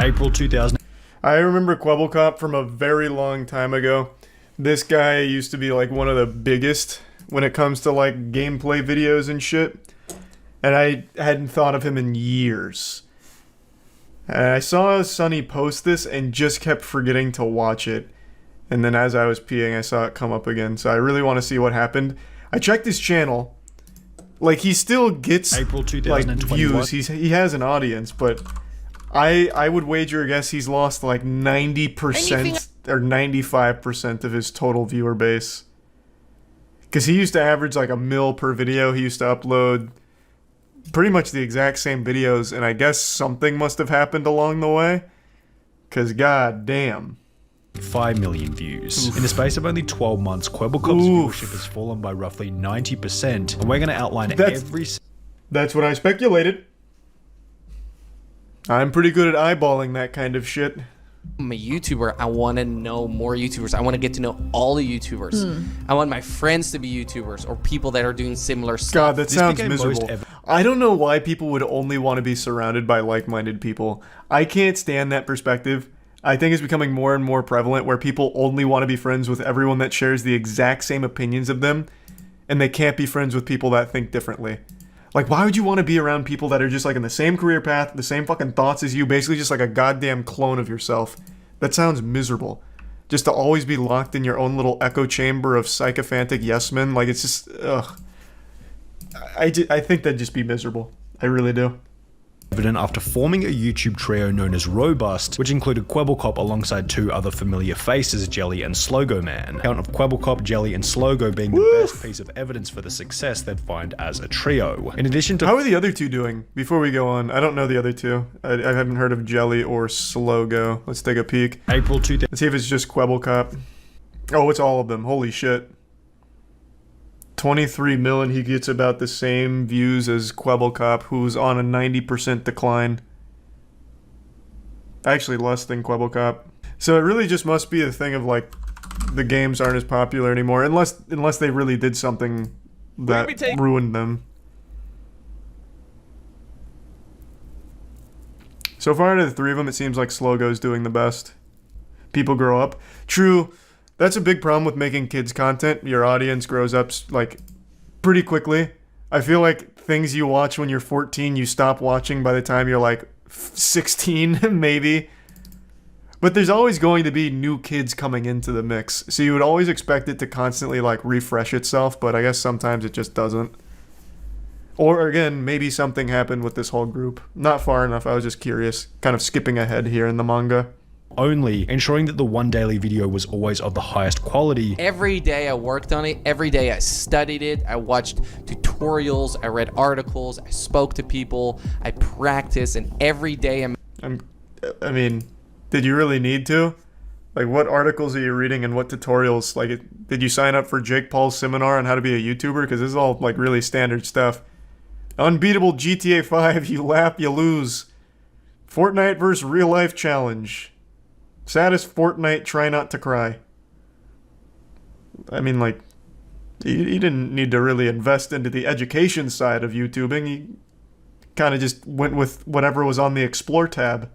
April 2000. I remember Kwebbelkop from a very long time ago. This guy used to be like one of the biggest when it comes to like gameplay videos and shit. And I hadn't thought of him in years. And I saw Sunny post this and just kept forgetting to watch it. And then as I was peeing, I saw it come up again. So I really want to see what happened. I checked his channel. Like, he still gets April like views. He has an audience, but I would wager a guess he's lost like 90% or 95% of his total viewer base. Because he used to average like 1 mil per video. He used to upload pretty much the exact same videos, and I guess something must have happened along the way. Because god damn. 5 million views. Oof. In the space of only 12 months, Kwebbelkop's viewership has fallen by roughly 90%, and we're going to outline every... That's what I speculated. I'm pretty good at eyeballing that kind of shit. I'm a YouTuber. I want to know more YouTubers. I want to get to know all the YouTubers. I want my friends to be YouTubers or people that are doing similar stuff. God, that sounds miserable. I don't know why people would only want to be surrounded by like-minded people. I can't stand that perspective. I think it's becoming more and more prevalent where people only want to be friends with everyone that shares the exact same opinions of them, and they can't be friends with people that think differently. Like, why would you want to be around people that are just like in the same career path, the same fucking thoughts as you, basically just like a goddamn clone of yourself? That sounds miserable. Just to always be locked in your own little echo chamber of sycophantic yes men. Like, it's just, ugh. I think that'd just be miserable. I really do. Evident after forming a YouTube trio known as Robust, which included Kwebbelkop alongside 2 other familiar faces, Jelly and Slogo Man. Count of Kwebbelkop, Jelly, and Slogo being the best piece of evidence for the success they'd find as a trio. In addition to— How are the other 2 doing? Before we go on, I don't know the other 2. I haven't heard of Jelly or Slogo. Let's take a peek. April 2000. Let's see if it's just Kwebbelkop. Oh, it's all of them. Holy shit. 23 million, he gets about the same views as Kwebbelkop, who's on a 90% decline. Actually, less than Kwebbelkop. So it really just must be a thing of, like, the games aren't as popular anymore, unless they really did something that ruined them. So far, out of the 3 of them, it seems like Slogo's doing the best. People grow up. True. That's a big problem with making kids content. Your audience grows up, like, pretty quickly. I feel like things you watch when you're 14, you stop watching by the time you're, like, 16, maybe. But there's always going to be new kids coming into the mix. So you would always expect it to constantly, like, refresh itself, but I guess sometimes it just doesn't. Or, again, maybe something happened with this whole group. Not far enough, I was just curious. Kind of skipping ahead here in the manga. Only, ensuring that the one daily video was always of the highest quality. Every day I worked on it. Every day I studied it. I watched tutorials. I read articles. I spoke to people. I practiced, and every day I mean, did you really need to? Like, what articles are you reading and what tutorials? Like, did you sign up for Jake Paul's seminar on how to be a YouTuber? Because this is all, like, really standard stuff. Unbeatable GTA 5, you lap, you lose. Fortnite vs. Real Life Challenge. Saddest Fortnite, try not to cry. I mean, like, he didn't need to really invest into the education side of YouTubing. He kind of just went with whatever was on the Explore tab.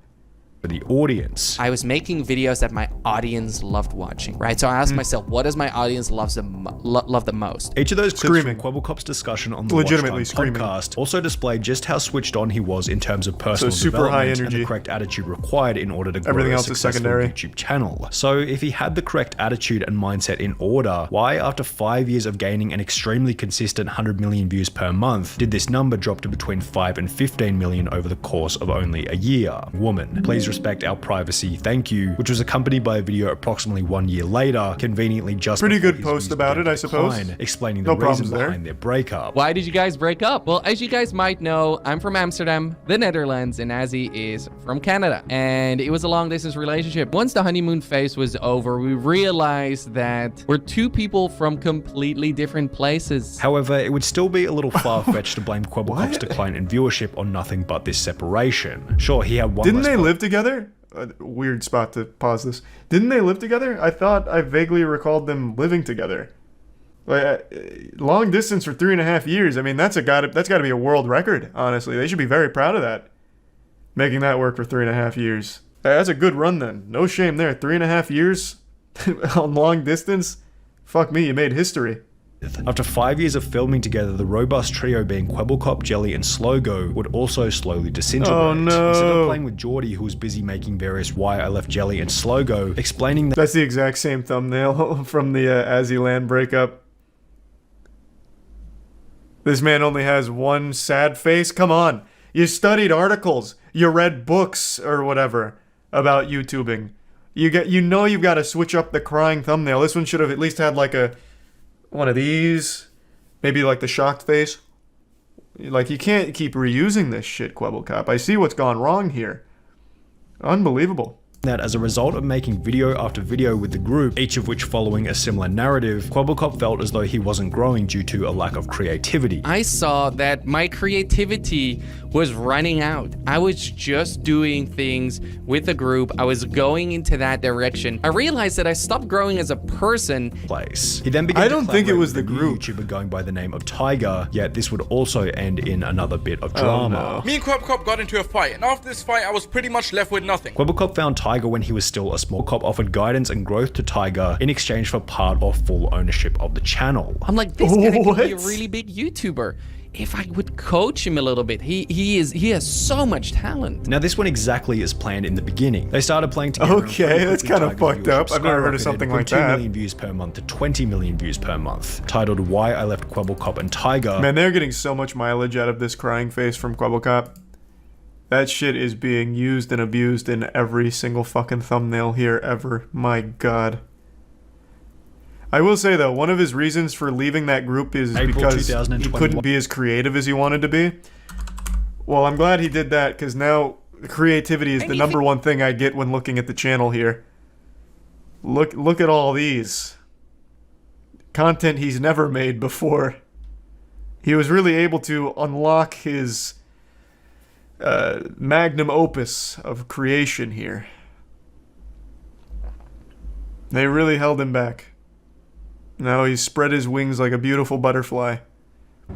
For the audience. I was making videos that my audience loved watching, right? So I asked myself, what does my audience love the most? Each of those clips from Kwebbelkop's discussion on the legitimately podcast also displayed just how switched on he was in terms of personal super high development energy. and the correct attitude required in order to grow everything a else successful is secondary YouTube channel. So if he had the correct attitude and mindset in order, why after 5 years of gaining an extremely consistent 100 million views per month, did this number drop to between 5 and 15 million over the course of only a year? Woman, please respect our privacy, thank you, which was accompanied by a video approximately 1 year later, conveniently just pretty good post about it, I suppose. Explaining the reason behind their breakup. Why did you guys break up? Well, as you guys might know, I'm from Amsterdam, the Netherlands, and Azzy is from Canada. And it was a long distance relationship. Once the honeymoon phase was over, we realized that we're 2 people from completely different places. However, it would still be a little far-fetched to blame Kwebbelkop's decline in viewership on nothing but this separation. Sure, he had one. Didn't they live together? A weird spot to pause this. Didn't they live together? I thought I vaguely recalled them living together. Like, long distance for 3.5 years. I mean, that's got to be a world record. Honestly, they should be very proud of that. Making that work for 3.5 years. That's a good run then. No shame there. 3.5 years on long distance. Fuck me, you made history. After 5 years of filming together, the robust trio being Kwebbelkop, Jelly, and Slogo would also slowly disintegrate. Oh no. Instead of playing with Geordie, who was busy making various Why I Left Jelly and Slogo, explaining that That's the exact same thumbnail from the Azzyland breakup. This man only has one sad face? Come on. You studied articles. You read books or whatever about YouTubing. You've got to switch up the crying thumbnail. This one should have at least had like one of these. Maybe like the shocked face. Like, you can't keep reusing this shit, Kwebbelkop. I see what's gone wrong here. Unbelievable. that as a result of making video after video with the group, each of which following a similar narrative, Kwebbelkop felt as though he wasn't growing due to a lack of creativity. I saw that my creativity was running out. I was just doing things with the group. I was going into that direction. I realized that I stopped growing as a person. He then began I don't think it was the with a new group. YouTuber going by the name of Tiger, yet this would also end in another bit of drama. Me and Kwebbelkop got into a fight, and after this fight, I was pretty much left with nothing. Kwebbelkop found Tiger when he was still a small cop, offered guidance and growth to Tiger in exchange for part or full ownership of the channel. I'm like, this guy could be a What? really big YouTuber. If I would coach him a little bit, he has so much talent. Now this went exactly as planned in the beginning. They started playing together. and Okay, pretty that's quickly kinda Tiger's fucked up. viewership I've never heard of skyrocketed something from like 2 that. million views per month to 20 million views per month. Titled Why I Left Kwebbelkop and Tiger. Man, they're getting so much mileage out of this crying face from Kwebbelkop. That shit is being used and abused in every single fucking thumbnail here ever. My god. I will say though, one of his reasons for leaving that group is April because he 2021. couldn't be as creative as he wanted to be. Well, I'm glad he did that, because now creativity is the number one thing I get when looking at the channel here. Look at all these. Content he's never made before. He was really able to unlock his magnum opus of creation here. They really held him back. Now he's spread his wings like a beautiful butterfly.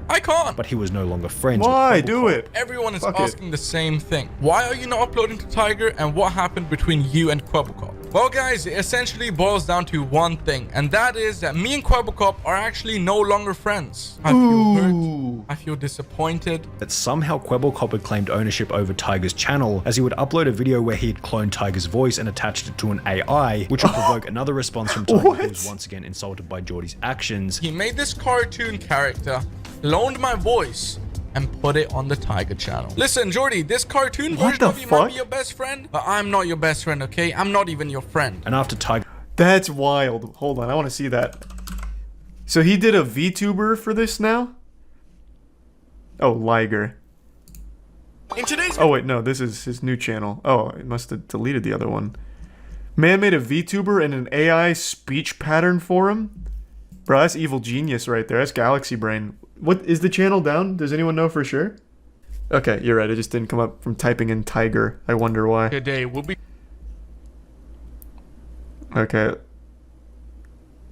I can't. But he was no longer friends Why? with Do Kwebbelkop. it! Everyone is Fuck it. asking the same thing. Why are you not uploading to Tiger, and what happened between you and Kwebbelkop? Well guys, it essentially boils down to one thing, and that is that me and Kwebbelkop are actually no longer friends. I feel hurt. I feel disappointed. That somehow Kwebbelkop had claimed ownership over Tiger's channel, as he would upload a video where he had cloned Tiger's voice and attached it to an AI, which would provoke another response from Tiger, who was once again insulted by Geordie's actions. He made this cartoon character, loaned my voice, and put it on the Tiger channel. Listen, Geordie, this cartoon What version the of you might fuck? be your best friend, but I'm not your best friend, okay? I'm not even your friend. And after Tiger That's wild. Hold on, I want to see that. So he did a VTuber for this now? Oh, Liger. In today's Oh wait, no, this is his new channel. Oh, I must have deleted the other one. Man made a VTuber and an AI speech pattern for him? Bro, that's evil genius right there. That's Galaxy Brain. What is the channel down? Does anyone know for sure? Okay, you're right. It just didn't come up from typing in Tiger. I wonder why. today will be Okay.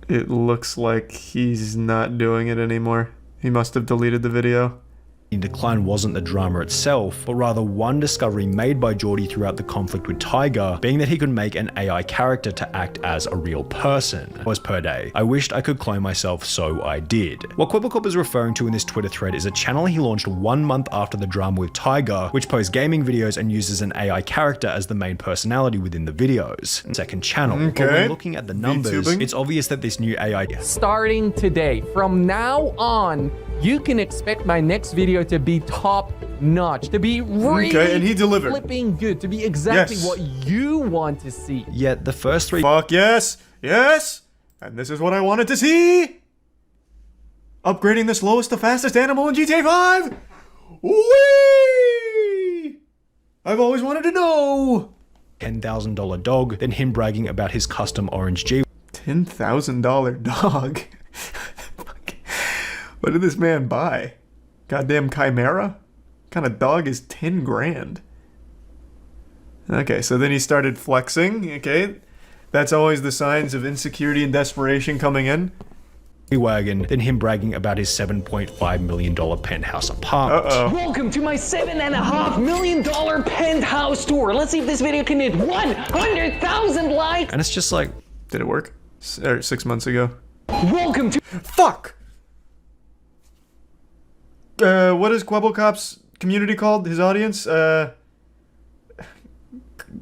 It looks like he's not doing it anymore. He must have deleted the video. decline wasn't the drama itself, but rather one discovery made by Geordie throughout the conflict with Tiger, being that he could make an AI character to act as a real person. Was per day. I wished I could clone myself, so I did. What Kwebbelkop is referring to in this Twitter thread is a channel he launched 1 month after the drama with Tiger, which posts gaming videos and uses an AI character as the main personality within the videos. Second channel. But Okay. when looking at the numbers, VTubing. it's obvious that this new AI Starting today, from now on, you can expect my next video to be top notch, to be really Okay, and he delivered. flipping good, to be exactly Yes. what you want to see. Yet the first 3 Fuck yes! Yes! And this is what I wanted to see! Upgrading the slowest to fastest animal in GTA 5! Whee! I've always wanted to know! $10,000 dog, then him bragging about his custom orange G $10,000 dog? What did this man buy? Goddamn Chimera? What kind of dog is 10 grand? Okay, so then he started flexing, okay? That's always the signs of insecurity and desperation coming in. wagon than him bragging about his $7.5 million penthouse apartment. Welcome to my $7.5 million penthouse tour. Let's see if this video can hit 100,000 likes. And it's just like, Did it work? 6 months ago. Welcome to Fuck! What is Quebblecop's community called? His audience?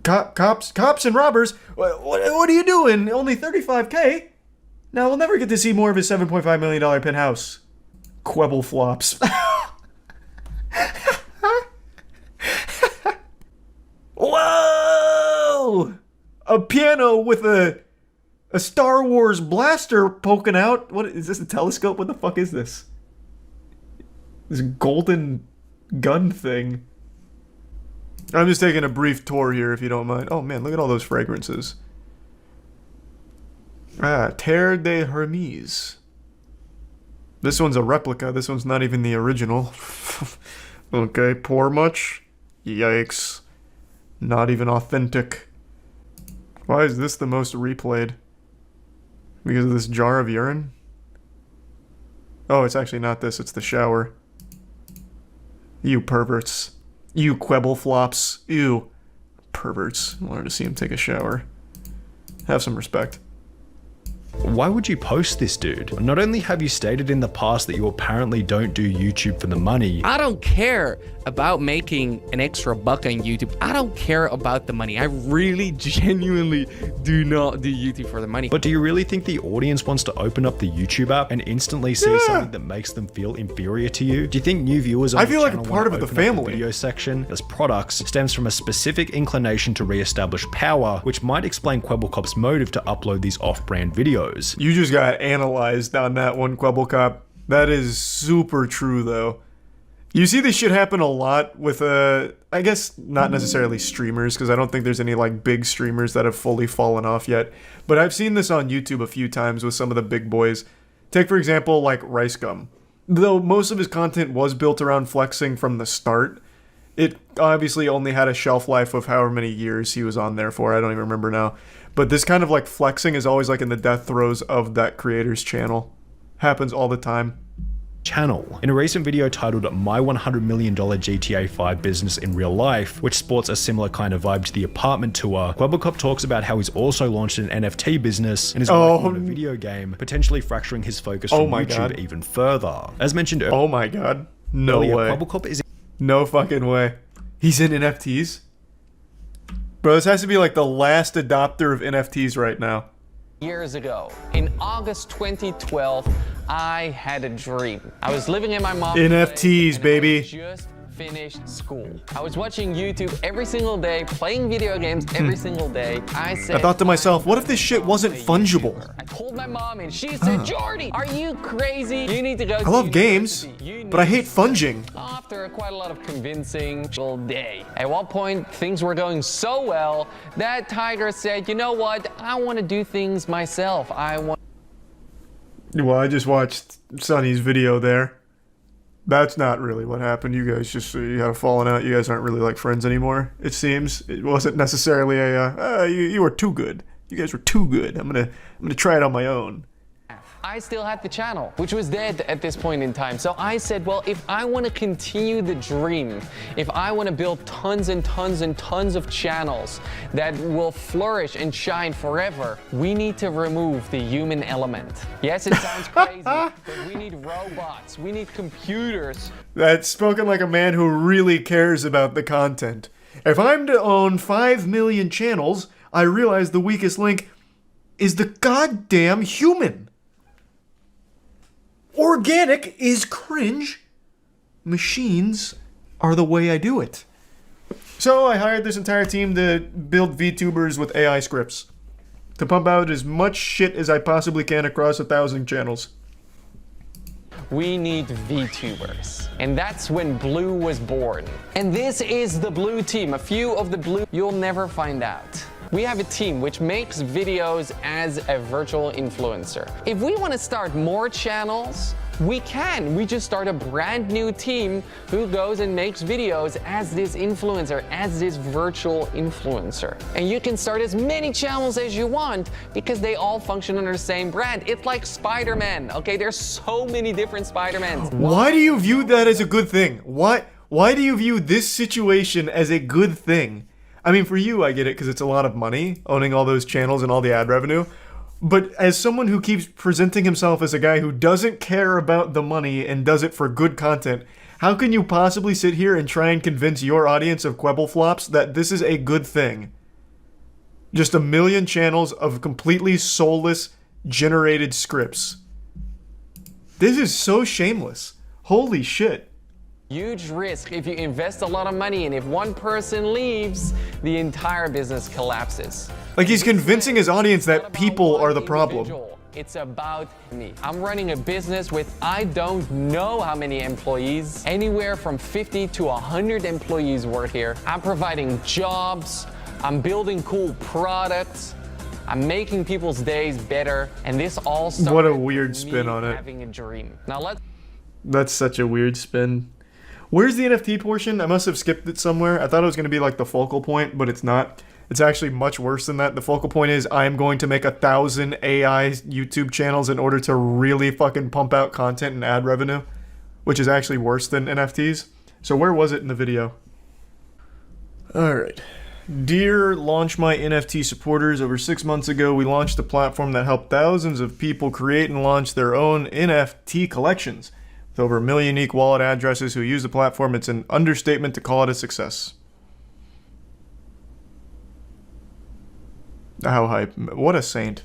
Cops and robbers? What are you doing? Only 35K? Now we'll never get to see more of his $7.5 million penthouse. Quebble flops. Whoa! A piano with a Star Wars blaster poking out. What is this? A telescope? What the fuck is this? This golden gun thing. I'm just taking a brief tour here, if you don't mind. Oh man, look at all those fragrances. Terre de Hermes. This one's a replica. This one's not even the original. Okay, pour much? Yikes. Not even authentic. Why is this the most replayed? Because of this jar of urine? Oh, it's actually not this, it's the shower. You perverts. You Quebble flops. Ew. Perverts. I wanted to see him take a shower. Have some respect. why would you post this, dude? Not only have you stated in the past that you apparently don't do YouTube for the money. I don't care about making an extra buck on YouTube. I don't care about the money. I really genuinely do not do YouTube for the money. But do you really think the audience wants to open up the YouTube app and instantly see something that makes them feel inferior to you? Do you think new viewers on I feel the like a channel part want of to the open up family. video section as products stems from a specific inclination to re-establish power, which might explain Quebblecop's motive to upload these off-brand videos. You just got analyzed on that one, Quebblecop. That is super true, though. You see this shit happen a lot with, I guess not necessarily streamers, because I don't think there's any, like, big streamers that have fully fallen off yet. But I've seen this on YouTube a few times with some of the big boys. Take, for example, like, Rice Gum. Though most of his content was built around flexing from the start, it obviously only had a shelf life of however many years he was on there for. I don't even remember now. But this kind of, like, flexing is always, like, in the death throes of that creator's channel. Happens all the time. Channel. In a recent video titled My $100 Million GTA 5 Business in Real Life, which sports a similar kind of vibe to the apartment tour, Quebblecop talks about how he's also launched an NFT business and is working on a video game, potentially fracturing his focus from YouTube even further. As mentioned earlier, Oh my god. No way. Quebblecop is No fucking way. He's in NFTs? Bro, this has to be like the last adopter of NFTs right now. years ago. In August 2012, I had a dream. I was living in my mom's NFTs, place, and baby. I just finished school. I was watching YouTube every single day, playing video games every single day. I thought to myself, what if this shit wasn't fungible? I called my mom and she said, Jordy, are you crazy? You need to go to I love games, but I hate funging. After quite a lot of convincing all day. At one point, things were going so well that Tiger said, you know what? I want to do things myself. Well, I just watched Sunny's video there. That's not really what happened. You guys just you had a falling out. You guys aren't really like friends anymore, it seems. It wasn't necessarily a you were too good. You guys were too good. I'm gonna try it on my own. I still had the channel, which was dead at this point in time. So I said, well, if I want to continue the dream, if I want to build tons and tons and tons of channels that will flourish and shine forever, we need to remove the human element. Yes, it sounds crazy, but we need robots, we need computers. That's spoken like a man who really cares about the content. If I'm to own 5 million channels, I realize the weakest link is the goddamn human. Organic is cringe. Machines are the way I do it. So I hired this entire team to build VTubers with AI scripts. To pump out as much shit as I possibly can across 1,000 channels. We need VTubers. And that's when Blue was born. And this is the Blue team. A few of the Blue you'll never find out. We have a team which makes videos as a virtual influencer. If we want to start more channels, We can. We just start a brand new team who goes and makes videos as this influencer, as this virtual influencer. And you can start as many channels as you want because they all function under the same brand. It's like Spider-Man, okay? There's so many different Spider-Mans. Why do you view that as a good thing? Why do you view this situation as a good thing? I mean, for you, I get it because it's a lot of money owning all those channels and all the ad revenue. But as someone who keeps presenting himself as a guy who doesn't care about the money and does it for good content, how can you possibly sit here and try and convince your audience of Quebble flops that this is a good thing? Just a million channels of completely soulless, generated scripts. This is so shameless. Holy shit. Huge risk if you invest a lot of money, and if one person leaves, the entire business collapses. Like, he's convincing his audience that people are the problem. It's about me. I'm running a business with I don't know how many employees. Anywhere from 50 to 100 employees work here. I'm providing jobs. I'm building cool products. I'm making people's days better. And this all started what a weird with spin me on it. having a dream. Now That's such a weird spin. Where's the NFT portion? I must have skipped it somewhere. I thought it was going to be like the focal point, but it's not. It's actually much worse than that. The focal point is I'm going to make 1,000 AI YouTube channels in order to really fucking pump out content and ad revenue, which is actually worse than NFTs. So where was it in the video? Alright. Dear Launch My NFT supporters, over 6 months ago we launched a platform that helped thousands of people create and launch their own NFT collections. With over 1 million unique wallet addresses who use the platform, it's an understatement to call it a success. How hype. What a saint.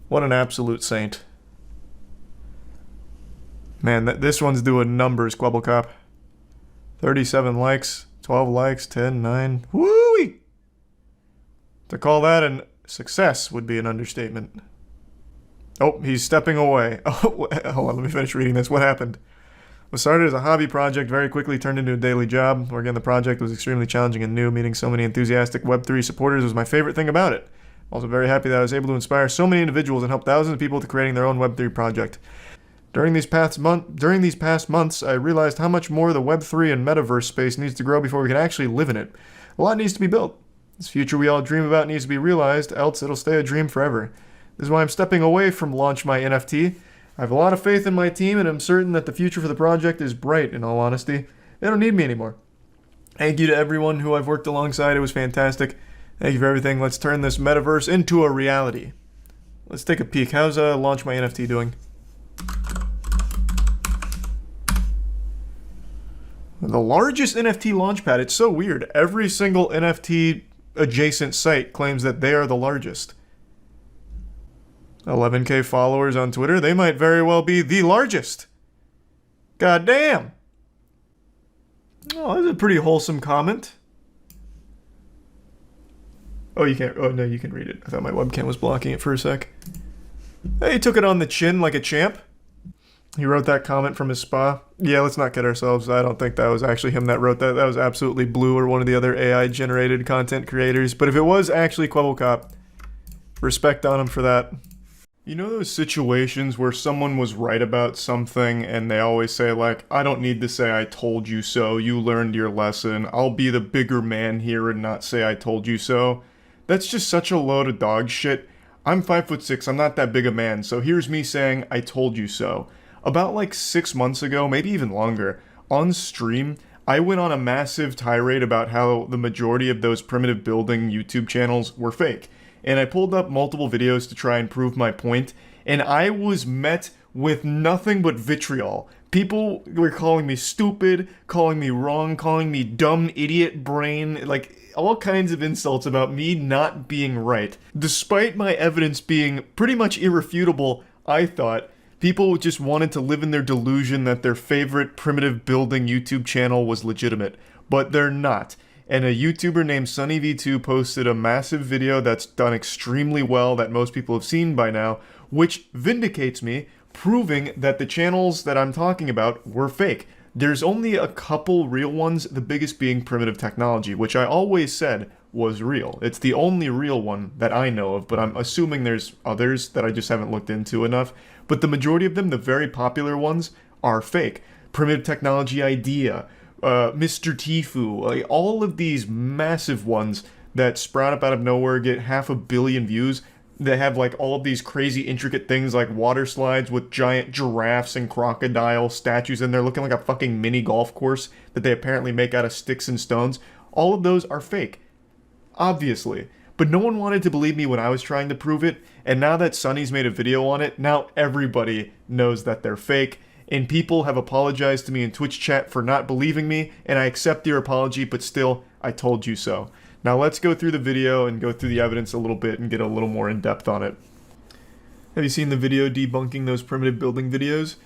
What an absolute saint. Man, this one's doing numbers, Quebblecop. 37 likes, 12 likes, 10, 9. Woo-wee! To call that a success would be an understatement. Oh, he's stepping away. Oh, hold on, let me finish reading this. What happened? Was started as a hobby project, very quickly turned into a daily job. Or again, the project was extremely challenging and new. Meeting so many enthusiastic Web3 supporters was my favorite thing about it. Also very happy that I was able to inspire so many individuals and help thousands of people to creating their own Web3 project. During these past months, I realized how much more the Web3 and metaverse space needs to grow before we can actually live in it. A lot needs to be built. This future we all dream about needs to be realized, else it'll stay a dream forever. This is why I'm stepping away from Launch My NFT. I have a lot of faith in my team, and I'm certain that the future for the project is bright, in all honesty. They don't need me anymore. Thank you to everyone who I've worked alongside. It was fantastic. Thank you for everything. Let's turn this metaverse into a reality. Let's take a peek. How's Launch My NFT doing? The largest NFT launchpad. It's so weird. Every single NFT adjacent site claims that they are the largest. 11K followers on Twitter. They might very well be the largest. God damn. Oh, that's a pretty wholesome comment. Oh, you can't. Oh, no, you can read it. I thought my webcam was blocking it for a sec. Hey, he took it on the chin like a champ. He wrote that comment from his spa. Yeah, let's not kid ourselves. I don't think that was actually him that wrote that. That was absolutely Blue or one of the other AI-generated content creators. But if it was actually Quebblecop, respect on him for that. You know those situations where someone was right about something and they always say like, I don't need to say I told you so, you learned your lesson, I'll be the bigger man here and not say I told you so? That's just such a load of dog shit. I'm 5'6", I'm not that big a man, so here's me saying I told you so. About like 6 months ago, maybe even longer, on stream, I went on a massive tirade about how the majority of those primitive building YouTube channels were fake. And I pulled up multiple videos to try and prove my point, and I was met with nothing but vitriol. People were calling me stupid, calling me wrong, calling me dumb idiot brain, like all kinds of insults about me not being right. Despite my evidence being pretty much irrefutable, I thought, people just wanted to live in their delusion that their favorite primitive building YouTube channel was legitimate, but they're not. And a YouTuber named sunnyv2 posted a massive video that's done extremely well that most people have seen by now, which vindicates me, proving that the channels that I'm talking about were fake. There's only a couple real ones, the biggest being Primitive Technology, which I always said was real. It's the only real one that I know of, but I'm assuming there's others that I just haven't looked into enough. But the majority of them, the very popular ones, are fake. Primitive Technology Idea, Mr. Tfue, like all of these massive ones that sprout up out of nowhere, get 500 million views. They have like all of these crazy intricate things like water slides with giant giraffes and crocodile statues in there looking like a fucking mini golf course that they apparently make out of sticks and stones. All of those are fake. Obviously. But no one wanted to believe me when I was trying to prove it, and now that Sunny's made a video on it, now everybody knows that they're fake, and people have apologized to me in Twitch chat for not believing me, and I accept your apology, but still, I told you so. Now let's go through the video and go through the evidence a little bit and get a little more in depth on it. Have you seen the video debunking those primitive building videos?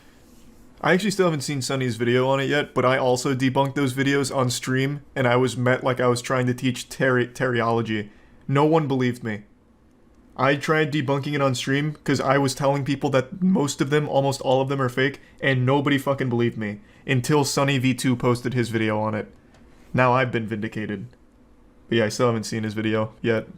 I actually still haven't seen Sunny's video on it yet, but I also debunked those videos on stream, and I was met like I was trying to teach teriology. No one believed me. I tried debunking it on stream because I was telling people that most of them, almost all of them, are fake, and nobody fucking believed me until sunnyv2 posted his video on it. Now I've been vindicated. But yeah, I still haven't seen his video yet.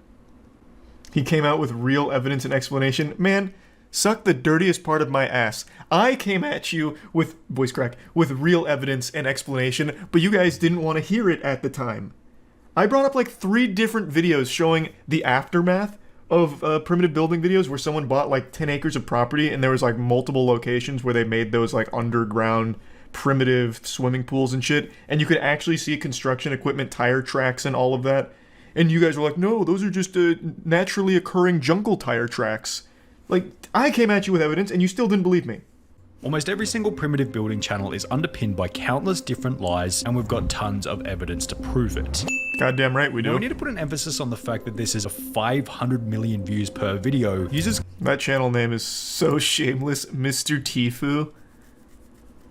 He came out with real evidence and explanation. Man, suck the dirtiest part of my ass. I came at you with, voice crack, with real evidence and explanation, but you guys didn't want to hear it at the time. I brought up like 3 different videos showing the aftermath of primitive building videos where someone bought like 10 acres of property and there was like multiple locations where they made those like underground primitive swimming pools and shit, and you could actually see construction equipment, tire tracks, and all of that. And you guys were like, no, those are just naturally occurring jungle tire tracks. Like, I came at you with evidence, and you still didn't believe me. Almost every single primitive building channel is underpinned by countless different lies, and we've got tons of evidence to prove it. Goddamn right we do. Now, we need to put an emphasis on the fact that this is a 500 million views per video. Users. That channel name is so shameless, Mr. Tfue.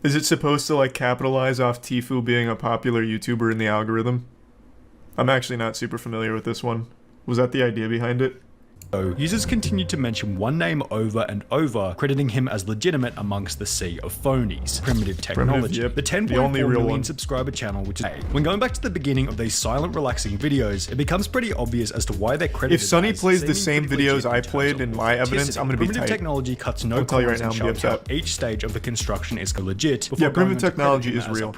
Is it supposed to like capitalize off Tfue being a popular YouTuber in the algorithm? I'm actually not super familiar with this one. Was that the idea behind it? Users continued to mention one name over and over, crediting him as legitimate amongst the sea of phonies. Primitive Technology, yep. the 10.4 million subscriber channel, which is when going back to the beginning of these silent, relaxing videos, it becomes pretty obvious as to why they're credited. If Sunny plays the same videos I played in my evidence, I'm gonna be tight. Primitive Technology cuts no corners and shows how each stage of the construction is legit. Yeah, Primitive Technology is real.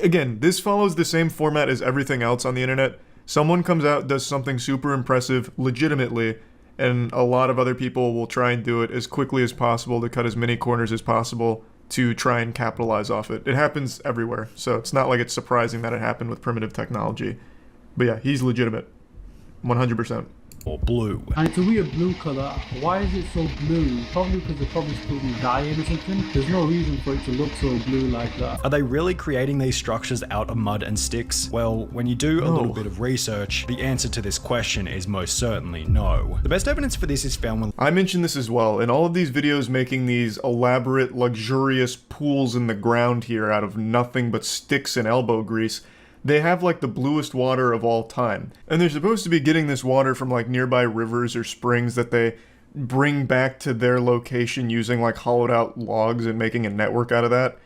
Again, this follows the same format as everything else on the internet. Someone comes out, does something super impressive, legitimately, and a lot of other people will try and do it as quickly as possible to cut as many corners as possible to try and capitalize off it. It happens everywhere, so it's not like it's surprising that it happened with Primitive Technology. But yeah, he's legitimate. 100%. Or blue. And to be a blue color, why is it so blue? Probably because they're probably spilling dye in or something. There's no reason for it to look so blue like that. Are they really creating these structures out of mud and sticks? Well, when you do a little bit of research, the answer to this question is most certainly no. The best evidence for this is found when I mentioned this as well. In all of these videos making these elaborate, luxurious pools in the ground here out of nothing but sticks and elbow grease, they have like the bluest water of all time. And they're supposed to be getting this water from like nearby rivers or springs that they bring back to their location using like hollowed out logs and making a network out of that.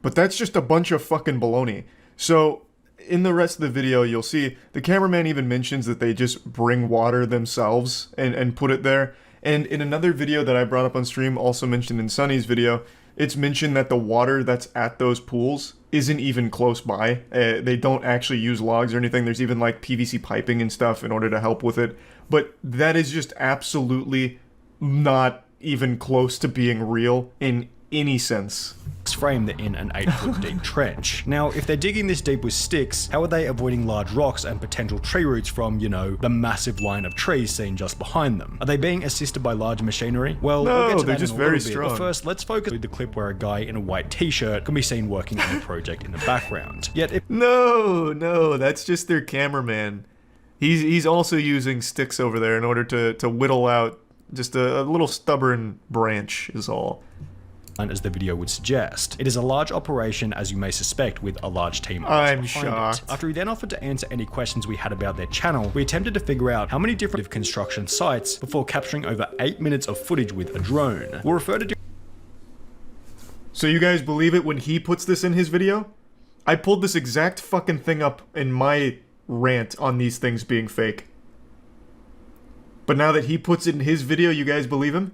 But that's just a bunch of fucking baloney. So in the rest of the video, you'll see the cameraman even mentions that they just bring water themselves and put it there. And in another video that I brought up on stream, also mentioned in Sunny's video, it's mentioned that the water that's at those pools isn't even close by. They don't actually use logs or anything. There's even like PVC piping and stuff in order to help with it. But that is just absolutely not even close to being real in any sense. Framed in an 8-foot deep trench. Now, if they're digging this deep with sticks, how are they avoiding large rocks and potential tree roots from, you know, the massive line of trees seen just behind them? Are they being assisted by large machinery? Well, no, we'll get to they're that just in a little very bit, strong. but first, let's focus on the clip where a guy in a white t-shirt can be seen working on a project in the background. Yet, if No, that's just their cameraman. He's also using sticks over there in order to whittle out just a little stubborn branch is all. as the video would suggest. It is a large operation, as you may suspect, with a large team. I'm shocked. After he then offered to answer any questions we had about their channel, we attempted to figure out how many different construction sites before capturing over 8 minutes of footage with a drone. We'll refer to. So you guys believe it when he puts this in his video? I pulled this exact fucking thing up in my rant on these things being fake. But now that he puts it in his video, you guys believe him?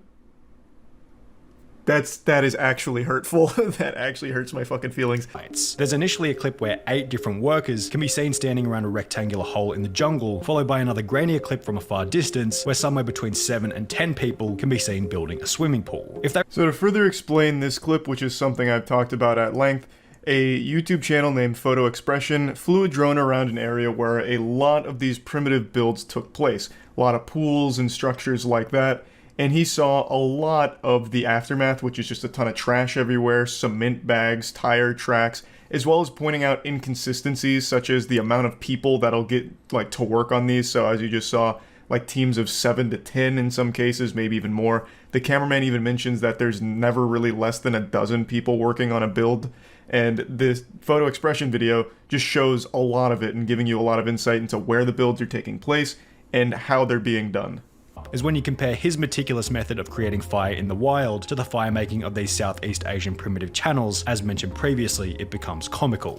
That is actually hurtful. That actually hurts my fucking feelings. There's initially a clip where 8 different workers can be seen standing around a rectangular hole in the jungle, followed by another grainier clip from a far distance where somewhere between 7 and 10 people can be seen building a swimming pool. So to further explain this clip, which is something I've talked about at length, a YouTube channel named Photo Expression flew a drone around an area where a lot of these primitive builds took place. A lot of pools and structures like that. And he saw a lot of the aftermath, which is just a ton of trash everywhere, cement bags, tire tracks, as well as pointing out inconsistencies such as the amount of people that'll get like to work on these. So as you just saw, like teams of 7 to 10 in some cases, maybe even more. The cameraman even mentions that there's never really less than a dozen people working on a build. And this Photo Expression video just shows a lot of it and giving you a lot of insight into where the builds are taking place and how they're being done. Is when you compare his meticulous method of creating fire in the wild to the fire making of these Southeast Asian primitive channels. As mentioned previously, it becomes comical.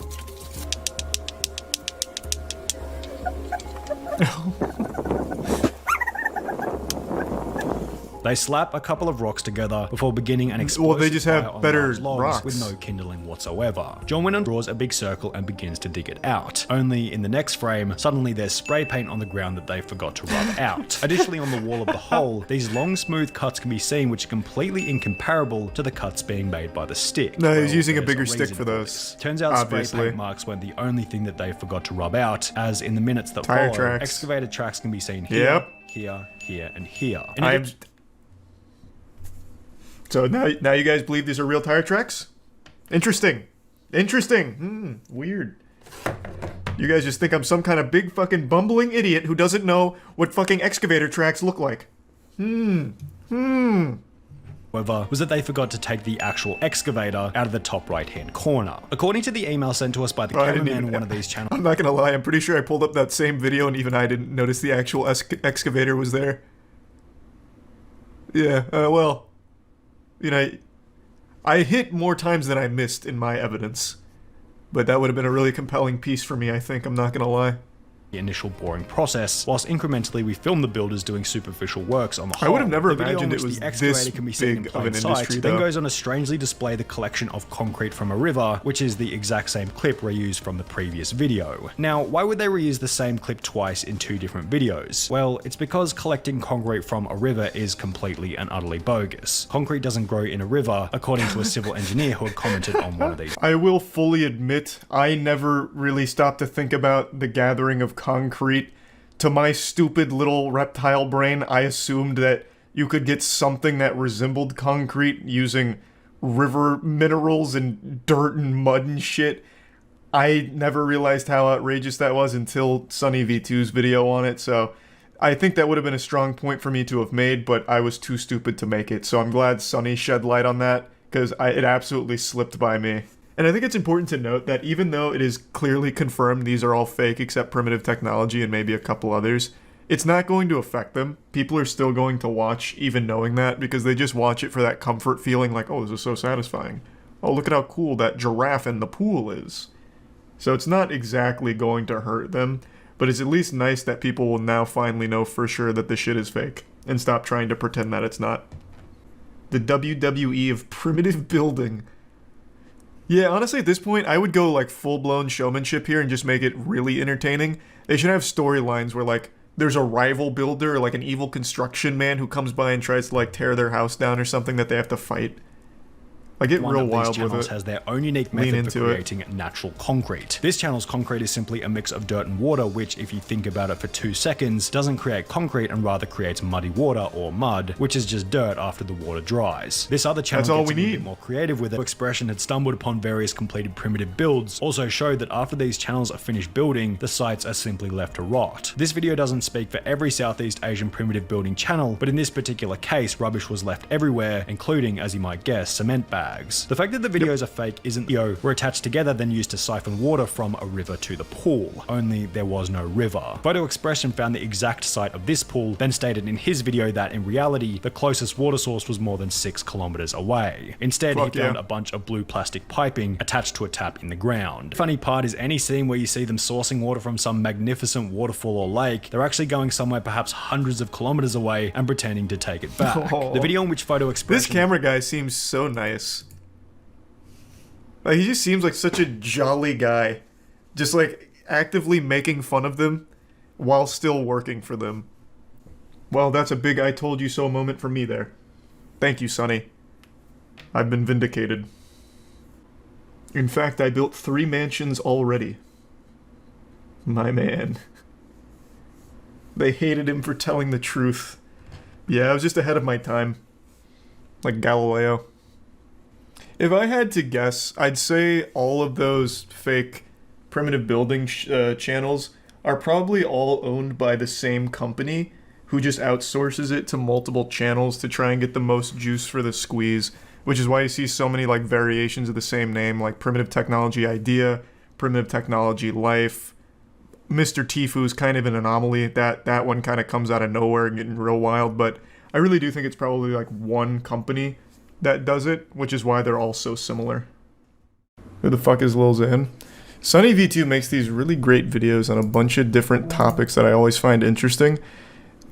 They slap a couple of rocks together before beginning an explosive Well, they just have fire on better large logs rocks. with no kindling whatsoever. John Winnon draws a big circle and begins to dig it out. Only in the next frame, suddenly there's spray paint on the ground that they forgot to rub out. Additionally, on the wall of the hole, these long smooth cuts can be seen which are completely incomparable to the cuts being made by the stick. No, he's using a there's bigger stick reason for those. Turns out spray Obviously. paint marks weren't the only thing that they forgot to rub out, as in the minutes that Tire follow, tracks. excavated tracks can be seen here, Yep. here, here, and here. So now you guys believe these are real tire tracks? Interesting. Weird. You guys just think I'm some kind of big fucking bumbling idiot who doesn't know what fucking excavator tracks look like. However, was that they forgot to take the actual excavator out of the top right hand corner. According to the email sent to us by the I didn't cameraman even- on one of these channels, I'm not gonna lie, I'm pretty sure I pulled up that same video and even I didn't notice the actual excavator was there. Yeah, well, you know, I hit more times than I missed in my evidence. But that would have been a really compelling piece for me, I think, I'm not gonna lie. the initial boring process, whilst incrementally we film the builders doing superficial works on the I whole. would have never The video imagined in it which was the excavator this can be seen in big of plain an sight, industry, then though. goes on to strangely display the collection of concrete from a river, which is the exact same clip reused from the previous video. Now, why would they reuse the same clip twice in two different videos? Well, it's because collecting concrete from a river is completely and utterly bogus. Concrete doesn't grow in a river, according to a civil engineer who had commented on one of these. I will fully admit, I never really stopped to think about the gathering of concrete. To my stupid little reptile brain, I assumed that you could get something that resembled concrete using river minerals and dirt and mud and shit. I never realized how outrageous that was until sunnyv2's video on it, so I think that would have been a strong point for me to have made, but I was too stupid to make it, so I'm glad Sunny shed light on that, because it absolutely slipped by me. And I think it's important to note that even though it is clearly confirmed these are all fake except primitive technology and maybe a couple others, it's not going to affect them. People are still going to watch even knowing that because they just watch it for that comfort feeling like, oh, this is so satisfying. Oh, look at how cool that giraffe in the pool is. So it's not exactly going to hurt them, but it's at least nice that people will now finally know for sure that this shit is fake and stop trying to pretend that it's not. The WWE of primitive building. Yeah, honestly, at this point, I would go, like, full-blown showmanship here and just make it really entertaining. They should have storylines where, like, there's a rival builder or, like, an evil construction man who comes by and tries to, like, tear their house down or something that they have to fight. Like, get One real of these wild with channels it. has their own unique Lean method for into it. creating natural concrete. This channel's concrete is simply a mix of dirt and water, which, if you think about it for 2 seconds, doesn't create concrete and rather creates muddy water or mud, which is just dirt after the water dries. This other channel That's all gets we a need. bit more creative with it. Expression had stumbled upon various completed primitive builds, also showed that after these channels are finished building, the sites are simply left to rot. This video doesn't speak for every Southeast Asian primitive building channel, but in this particular case, rubbish was left everywhere, including, as you might guess, cement bags. bags. The fact that the videos are fake isn't were attached together then used to siphon water from a river to the pool, only there was no river. Photo Expression found the exact site of this pool, then stated in his video that in reality, the closest water source was more than 6 kilometers away. Instead, he found a bunch of blue plastic piping attached to a tap in the ground. The funny part is any scene where you see them sourcing water from some magnificent waterfall or lake, they're actually going somewhere perhaps hundreds of kilometers away and pretending to take it back. The video in which Photo Expression... This camera guy seems so nice. Like, he just seems like such a jolly guy. Just like actively making fun of them while still working for them. Well, that's a big I told you so moment for me there. Thank you, Sunny. I've been vindicated. In fact, I built 3 mansions already. My man. They hated him for telling the truth. Yeah, I was just ahead of my time. Like Galileo. If I had to guess, I'd say all of those fake primitive building channels are probably all owned by the same company who just outsources it to multiple channels to try and get the most juice for the squeeze, which is why you see so many like variations of the same name, like Primitive Technology Idea, Primitive Technology Life. Mr. Tifu's kind of an anomaly. That one kind of comes out of nowhere and getting real wild, but I really do think it's probably like one company that does it, which is why they're all so similar. Who the fuck is Lil Xan? sunnyv2 makes these really great videos on a bunch of different topics that I always find interesting.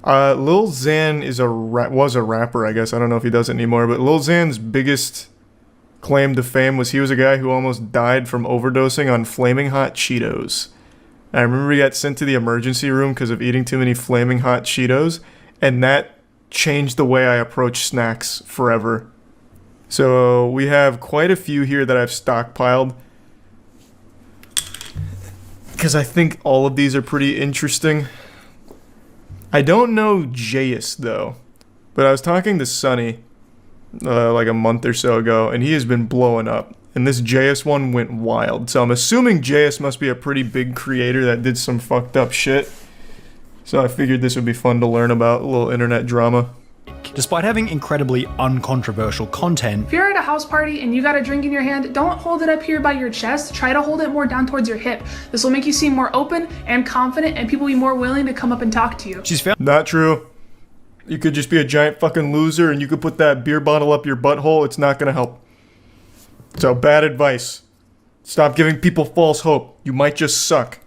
Lil Xan was a rapper, I guess. I don't know if he does it anymore, but Lil Xan's biggest claim to fame was he was a guy who almost died from overdosing on flaming hot Cheetos. I remember he got sent to the emergency room because of eating too many flaming hot Cheetos, and that changed the way I approach snacks forever. So we have quite a few here that I've stockpiled because I think all of these are pretty interesting. I don't know Jayus though, but I was talking to Sunny like a month or so ago, and he has been blowing up. And this Jayus one went wild. So I'm assuming Jayus must be a pretty big creator that did some fucked up shit. So I figured this would be fun to learn about, a little internet drama. Despite having incredibly uncontroversial content, if you're at a house party and you got a drink in your hand, don't hold it up here by your chest. Try to hold it more down towards your hip. This will make you seem more open and confident, and people will be more willing to come up and talk to you. she's found Not true. You could just be a giant fucking loser and you could put that beer bottle up your butthole. It's not gonna help. So bad advice. Stop giving people false hope. You might just suck.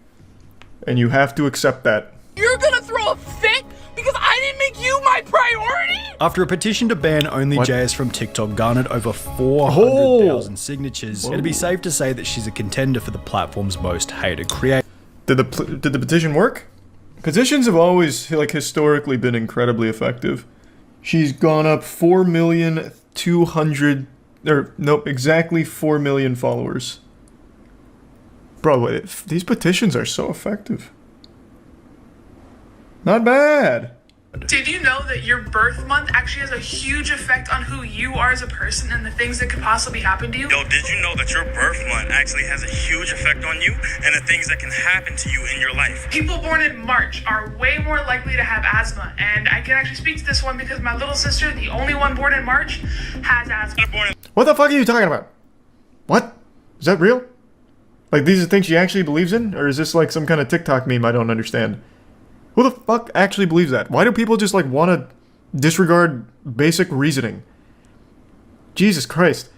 And you have to accept that. You're gonna throw a fit because I didn't make you my priority? After a petition to ban OnlyJS from TikTok garnered over 400,000 signatures, it'd be safe to say that she's a contender for the platform's most hated creator. Did the petition work? Petitions have always, like, historically been incredibly effective. She's gone up 4,200,000, or nope, exactly 4 million followers. Bro, these petitions are so effective. Not bad. Did you know that your birth month actually has a huge effect on who you are as a person and the things that could possibly happen to you? Yo, did you know that your birth month actually has a huge effect on you and the things that can happen to you in your life? People born in March are way more likely to have asthma, and I can actually speak to this one because my little sister, the only one born in March, has asthma. What the fuck are you talking about? What? Is that real? Like, these are things she actually believes in? Or is this like some kind of TikTok meme I don't understand? Who the fuck actually believes that? Why do people just like want to disregard basic reasoning? Jesus Christ.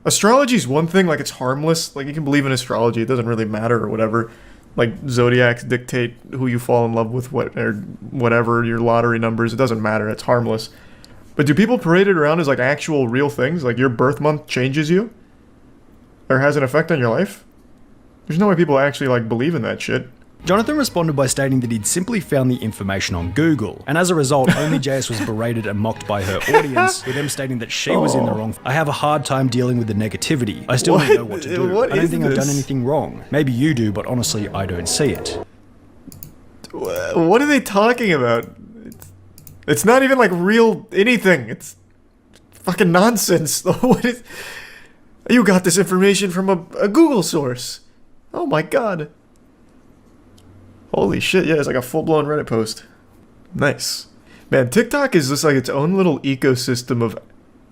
Astrology's one thing, like, it's harmless. Like, you can believe in astrology, it doesn't really matter or whatever. Like, zodiacs dictate who you fall in love with, or whatever, your lottery numbers, it doesn't matter, it's harmless. But do people parade it around as like actual real things? Like your birth month changes you? Or has an effect on your life? There's no way people actually like believe in that shit. Jonathan responded by stating that he'd simply found the information on Google, and as a result, OnlyJS was berated and mocked by her audience, with them stating that she was in the wrong. I have a hard time dealing with the negativity. I still don't know what to do. I don't think I've done anything wrong. Maybe you do, but honestly, I don't see it. What are they talking about? It's not even like real anything. It's fucking nonsense. What is? You got this information from a Google source. Oh my god. Holy shit, yeah, it's like a full-blown Reddit post. Nice. Man, TikTok is just like its own little ecosystem of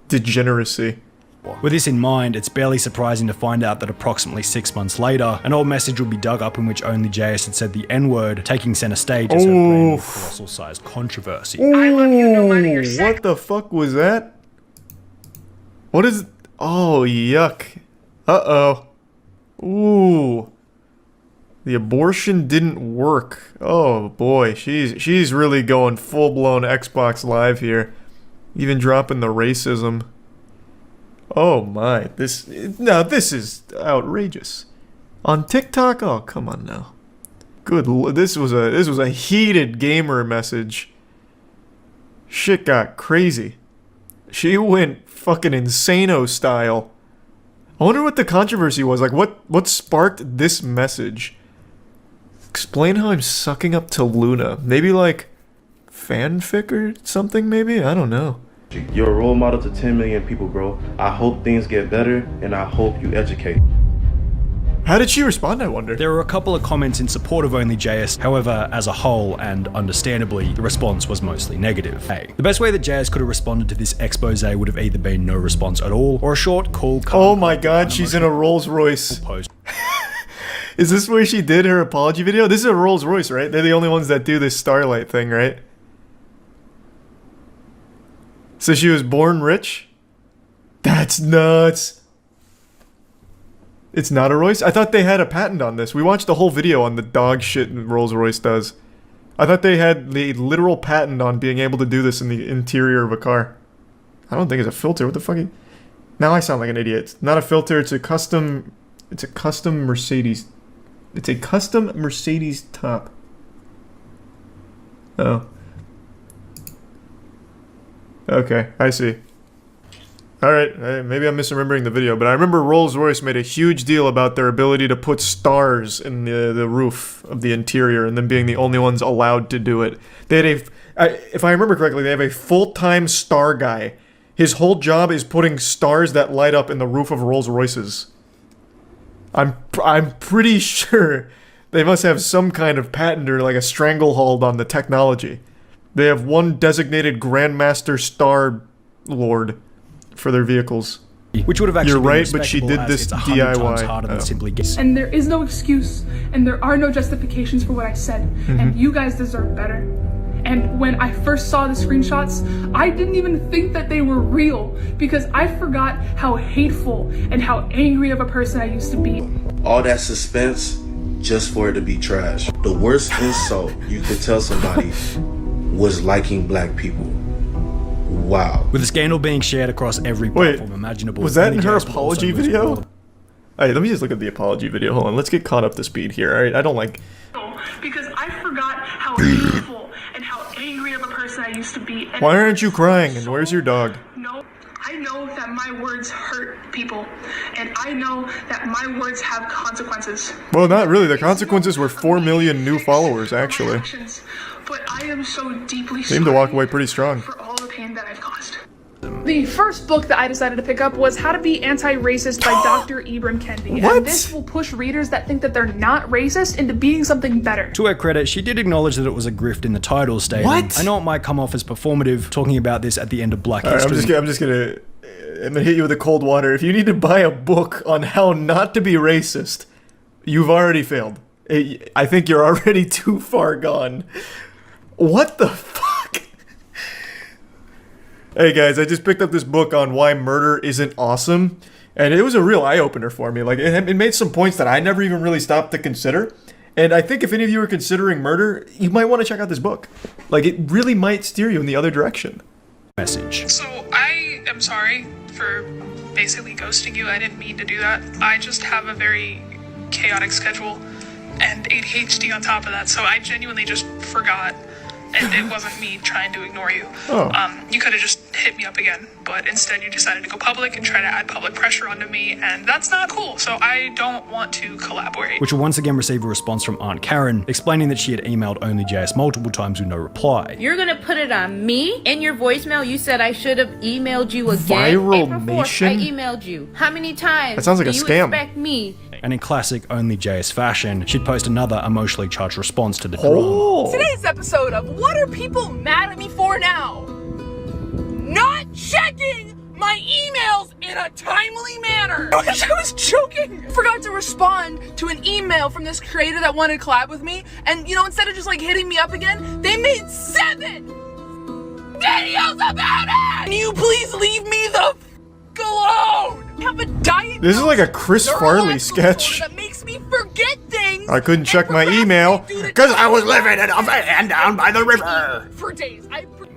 degeneracy. With this in mind, it's barely surprising to find out that approximately 6 months later, an old message would be dug up in which OnlyJS had said the N-word, taking center stage as her brand new colossal-sized controversy. I love you no matter your sex. What the fuck was that? What is... Oh, yuck. Uh-oh. Ooh. The abortion didn't work. Oh, boy. She's really going full-blown Xbox Live here. Even dropping the racism. Oh my, this is outrageous. On TikTok? Oh, come on now. This was a heated gamer message. Shit got crazy. She went fucking insano style. I wonder what the controversy was. Like, what sparked this message? Explain how I'm sucking up to Luna. Maybe like fanfic or something, maybe? I don't know. You're a role model to 10 million people, bro. I hope things get better, and I hope you educate. How did she respond, I wonder? There were a couple of comments in support of OnlyJS, however, as a whole, and understandably, the response was mostly negative. The best way that JS could have responded to this expose would have either been no response at all, or a short, cool, oh my god, she's in a Rolls Royce. Is this where she did her apology video? This is a Rolls Royce, right? They're the only ones that do this Starlight thing, right? So she was born rich? That's nuts. It's not a Royce? I thought they had a patent on this. We watched the whole video on the dog shit Rolls Royce does. I thought they had the literal patent on being able to do this in the interior of a car. I don't think it's a filter. What the fuck? Now I sound like an idiot. It's not a filter. It's a custom Mercedes. It's a custom Mercedes top. Oh. Okay, I see. Alright, maybe I'm misremembering the video, but I remember Rolls-Royce made a huge deal about their ability to put stars in the roof of the interior and them being the only ones allowed to do it. They had if I remember correctly, they have a full-time star guy. His whole job is putting stars that light up in the roof of Rolls-Royces. I'm pretty sure they must have some kind of patent or like a stranglehold on the technology. They have one designated Grandmaster Star Lord for their vehicles. Which would have actually You're been right, but she did this it's 100 times DIY. harder than simply guessing. And there is no excuse, and there are no justifications for what I said, and you guys deserve better. And when I first saw the screenshots, I didn't even think that they were real, because I forgot how hateful and how angry of a person I used to be. All that suspense just for it to be trash. The worst insult you could tell somebody was liking black people. Wow. With the scandal being shared across every platform imaginable. Was that in her apology video? Alright, let me just look at the apology video. Hold on, let's get caught up to speed here. Alright, I don't like... Because I forgot how hateful and how angry of a person I used to be. And why aren't you crying? And where's your dog? No, I know that my words hurt people. And I know that my words have consequences. Well, not really. The consequences were 4 million new followers, actually. But I am so deeply Seemed to walk away pretty strong. For all the pain that I've caused. The first book that I decided to pick up was How to Be Anti-Racist by Dr. Ibram Kendi. What? And this will push readers that think that they're not racist into being something better. To her credit, she did acknowledge that it was a grift in the title stating, what? I know it might come off as performative, talking about this at the end of Black History. I'm gonna hit you with the cold water. If you need to buy a book on how not to be racist, you've already failed. I think you're already too far gone. What the fuck? Hey guys, I just picked up this book on why murder isn't awesome, and it was a real eye-opener for me. Like, it made some points that I never even really stopped to consider, and I think if any of you are considering murder, you might want to check out this book. Like, it really might steer you in the other direction. Message. So I am sorry for basically ghosting you. I didn't mean to do that. I just have a very chaotic schedule and ADHD on top of that, so I genuinely just forgot. And it wasn't me trying to ignore you. You could have just hit me up again, but instead you decided to go public and try to add public pressure onto me, and that's not cool, so I don't want to collaborate. Which will once again receive a response from Aunt Karen, explaining that she had emailed OnlyJS multiple times with no reply. You're gonna put it on me? In your voicemail, you said I should have emailed you again. Viral April 4th, Nation? I emailed you. How many times that sounds like do a you scam. expect me? And in classic OnlyJS fashion, she'd post another emotionally charged response to the drama. Today's episode of What Are People Mad at Me For Now? Not checking my emails in a timely manner. I wish I was joking. I forgot to respond to an email from this creator that wanted to collab with me, and you know, instead of just like hitting me up again, they made 7 videos about it. Can you please leave me the f alone? I have a diet. This is like a Chris Farley sketch. That makes me forget things. I couldn't check my email because I was living in a van down by the river. For days.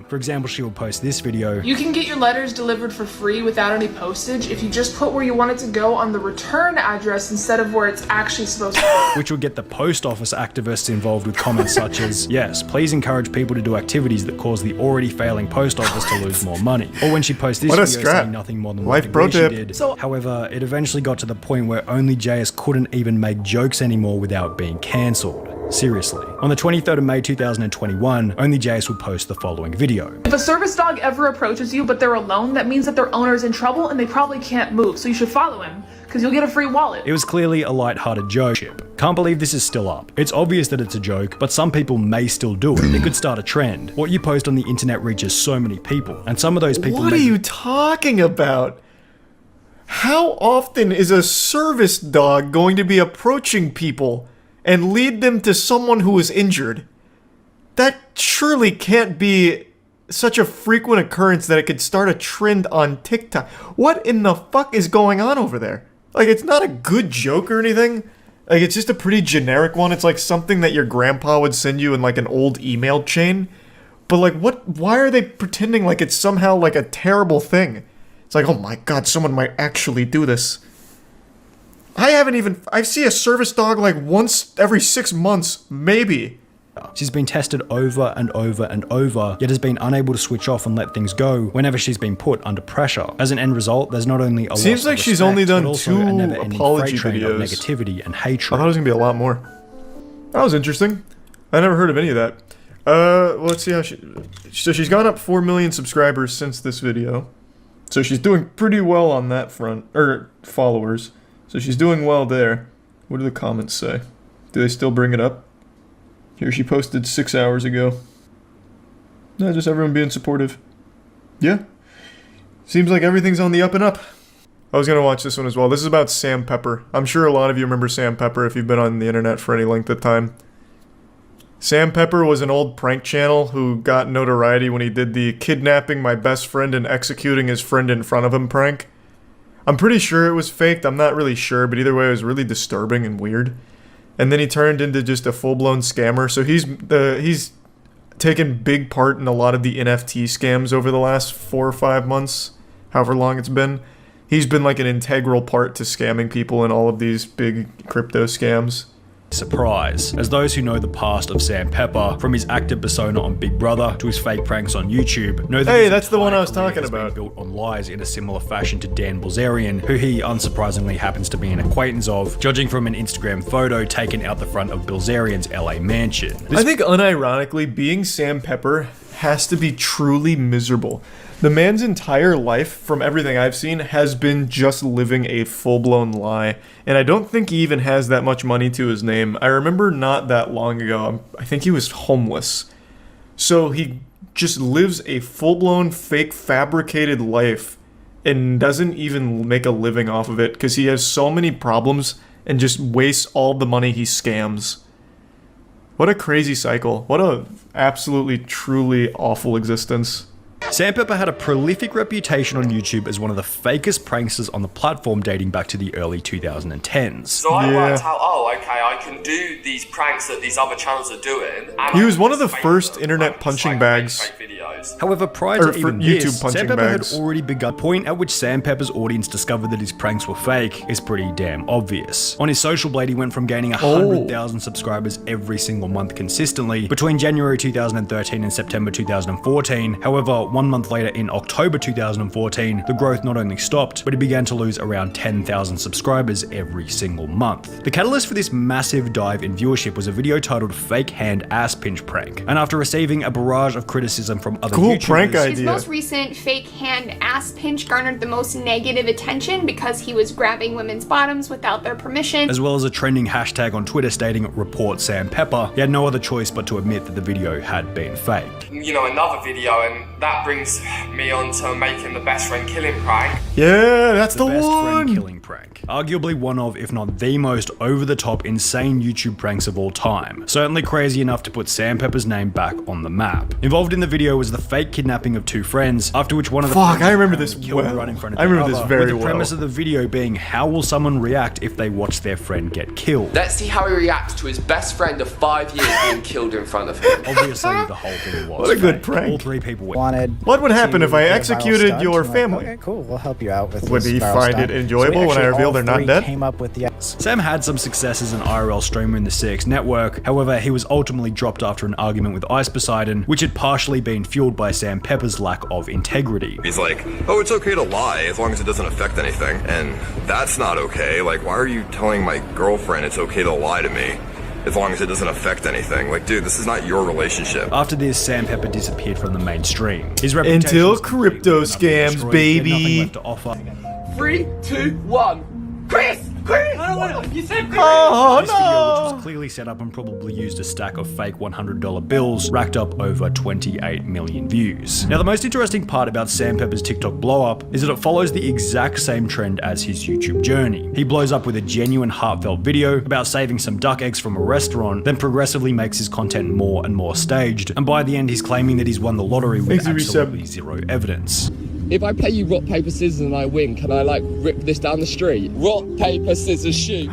For example, she will post this video. You can get your letters delivered for free without any postage if you just put where you want it to go on the return address instead of where it's actually supposed to go. Which will get the post office activists involved with comments such as, yes, please encourage people to do activities that cause the already failing post office to lose more money. Or when she posts this video saying nothing more than what she did. However, it eventually got to the point where only JS couldn't even make jokes anymore without being cancelled. Seriously. On the 23rd of May 2021, Only JS will post the following video. If a service dog ever approaches you but they're alone, that means that their owner's in trouble and they probably can't move, so you should follow him, because you'll get a free wallet. It was clearly a light-hearted joke. Can't believe this is still up. It's obvious that it's a joke, but some people may still do it. It could start a trend. What you post on the internet reaches so many people, and some of those people What are you talking about? How often is a service dog going to be approaching people and lead them to someone who is injured? That surely can't be such a frequent occurrence that it could start a trend on TikTok. What in the fuck is going on over there? Like, it's not a good joke or anything. Like, it's just a pretty generic one. It's like something that your grandpa would send you in like an old email chain. But like, why are they pretending like it's somehow like a terrible thing? It's like, oh my god, someone might actually do this. I see a service dog like once every 6 months, maybe. She's been tested over and over and over, yet has been unable to switch off and let things go whenever she's been put under pressure. As an end result, there's not only a Seems like she's only done 2 apology videos. Negativity and hatred. I thought it was gonna be a lot more. That was interesting. I never heard of any of that. Let's see how so she's gone up 4 million subscribers since this video. So she's doing pretty well on that front, or followers. So she's doing well there. What do the comments say? Do they still bring it up? Here, she posted 6 hours ago. No, just everyone being supportive. Yeah. Seems like everything's on the up and up. I was gonna watch this one as well. This is about Sam Pepper. I'm sure a lot of you remember Sam Pepper if you've been on the internet for any length of time. Sam Pepper was an old prank channel who got notoriety when he did the kidnapping my best friend and executing his friend in front of him prank. I'm pretty sure it was faked, I'm not really sure, but either way it was really disturbing and weird. And then he turned into just a full-blown scammer, so he's taken big part in a lot of the NFT scams over the last 4 or 5 months, however long it's been. He's been like an integral part to scamming people in all of these big crypto scams. Surprise, as those who know the past of Sam Pepper, from his active persona on Big Brother to his fake pranks on YouTube, know that hey, that's the one I was talking about. Built on lies in a similar fashion to Dan Bilzerian, who he unsurprisingly happens to be an acquaintance of, judging from an Instagram photo taken out the front of Bilzerian's LA mansion. I think unironically, being Sam Pepper has to be truly miserable. The man's entire life, from everything I've seen, has been just living a full-blown lie. And I don't think he even has that much money to his name. I remember not that long ago, I think he was homeless. So he just lives a full-blown, fake, fabricated life and doesn't even make a living off of it because he has so many problems and just wastes all the money he scams. What a crazy cycle. What a absolutely, truly awful existence. Sam Pepper had a prolific reputation on YouTube as one of the fakest pranksters on the platform dating back to the early 2010s. So I worked out, oh, okay, I can do these pranks that these other channels are doing. And he was one of the first internet punching bags. However, prior to even this, Sam Pepper had already begun. The point at which Sam Pepper's audience discovered that his pranks were fake is pretty damn obvious. On his social blade, he went from gaining 100,000 subscribers every single month consistently between January 2013 and September 2014. However, 1 month later in October 2014, the growth not only stopped, but he began to lose around 10,000 subscribers every single month. The catalyst for this massive dive in viewership was a video titled Fake Hand Ass Pinch Prank, and after receiving a barrage of criticism from other YouTubers, prank idea. His most recent fake hand ass pinch garnered the most negative attention because he was grabbing women's bottoms without their permission, as well as a trending hashtag on Twitter stating "Report Sam Pepper." He had no other choice but to admit that the video had been faked. You know, another video, and that brings me on to making the best friend killing prank. Yeah, that's the best one. friend killing prank. Arguably one of, if not the most over-the-top insane YouTube pranks of all time. Certainly crazy enough to put Sam Pepper's name back on the map. Involved in the video was the fake kidnapping of 2 friends, after which one of the Fuck, friends I remember was this killed well. right in front of I the remember this other, very with the well. premise of the video being, how will someone react if they watch their friend get killed? Let's see how he reacts to his best friend of 5 years being killed in front of him. Obviously, the whole thing was What a good fake. prank. All 3 people were What would happen if I executed your family? Okay, cool. We'll help you out with Would this he viral find stunt. it enjoyable So we when I actually reveal all they're not 3 dead? Came up with the Sam had some success as an IRL streamer in the CX network, however he was ultimately dropped after an argument with Ice Poseidon, which had partially been fueled by Sam Pepper's lack of integrity. He's like, oh, it's okay to lie as long as it doesn't affect anything. And that's not okay. Like, why are you telling my girlfriend it's okay to lie to me as long as it doesn't affect anything? Like, dude, this is not your relationship. After this, Sam Pepper disappeared from the mainstream. His reputation Until was crypto completely scams, destroyed. He had nothing baby. left to offer. 3, 2, 1. Chris! You said Chris! Oh This video, which no! was clearly set up and probably used a stack of fake $100 bills, racked up over 28 million views. Now, the most interesting part about Sam Pepper's TikTok blow-up is that it follows the exact same trend as his YouTube journey. He blows up with a genuine, heartfelt video about saving some duck eggs from a restaurant, then progressively makes his content more and more staged, and by the end he's claiming that he's won the lottery with Thanks, absolutely zero evidence. If I play you rock, paper, scissors and I win, can I like rip this down the street? Rock, paper, scissors, shoot.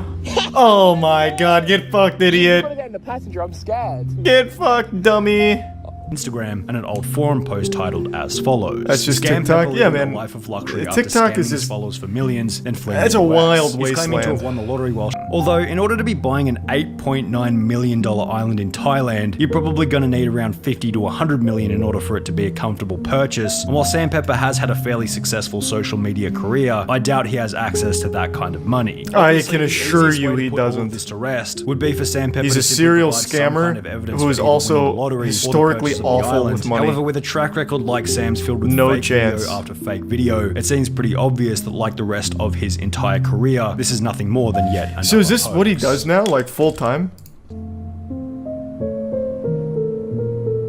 Oh my god, get fucked, idiot. I'm in the passenger, I'm scared. Get fucked, dummy. Instagram and an old forum post titled as follows. That's just Scam TikTok? Pepper Yeah, living a man. life of luxury TikTok after is scamming his just- followers for millions and fleeing That's the a US. wild He's claiming to wasteland. have won the lottery while... Although, in order to be buying an $8.9 million island in Thailand, you're probably going to need around 50 to 100 million in order for it to be a comfortable purchase. And while Sam Pepper has had a fairly successful social media career, I doubt he has access to that kind of money. I Obviously, can the assure easiest you way to he put all of doesn't. this to rest would be for Sam Pepper He's to a simply serial provide some scammer kind of evidence who for is either winning also the lottery or the historically purchase of the awful island. with money. However, with a track record like Sam's filled with No fake chance. video after fake video, it seems pretty obvious that like the rest of his entire career, this is nothing more than yet another So is this what he hoax. does now, like full time?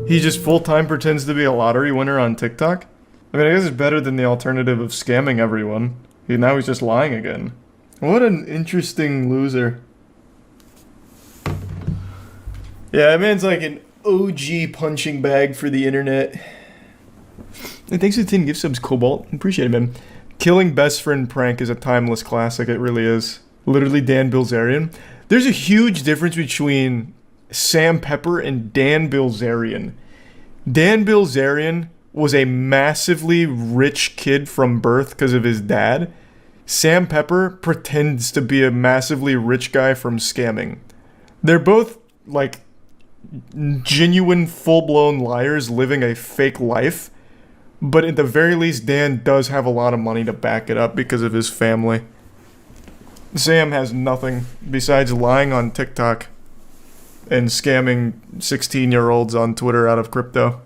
He just full time pretends to be a lottery winner on TikTok? I mean, I guess it's better than the alternative of scamming everyone. Now he's just lying again. What an interesting loser. Yeah, that man's like an OG punching bag for the internet. Hey, thanks for the 10 gift subs, Cobalt. Appreciate it, man. Killing best friend prank is a timeless classic. It really is. Literally Dan Bilzerian. There's a huge difference between Sam Pepper and Dan Bilzerian. Dan Bilzerian was a massively rich kid from birth because of his dad. Sam Pepper pretends to be a massively rich guy from scamming. They're both, like, genuine, full-blown liars living a fake life. But at the very least, Dan does have a lot of money to back it up because of his family. Sam has nothing besides lying on TikTok and scamming 16-year-olds on Twitter out of crypto.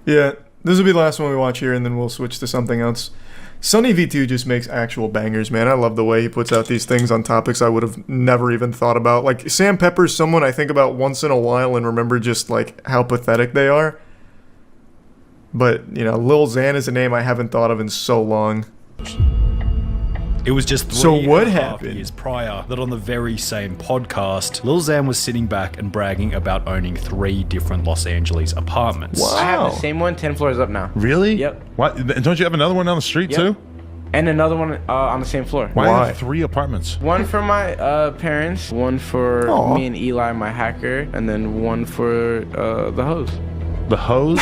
Yeah, this will be the last one we watch here, and then we'll switch to something else. sunnyv2 just makes actual bangers, man. I love the way he puts out these things on topics I would have never even thought about. Like, Sam Pepper's someone I think about once in a while and remember just, like, how pathetic they are. But, you know, Lil Xan is a name I haven't thought of in so long. It was just So what 3.5 happened? years prior that on the very same podcast, Lil Xan was sitting back and bragging about owning 3 different Los Angeles apartments. I have the same one 10 floors up now. Really? Yep. What? And don't you have another one down the street Yep. too? And another one on the same floor. Why have 3 apartments? One for my parents, one for Aw. me and Eli, my hacker, and then one for the hose. The hose?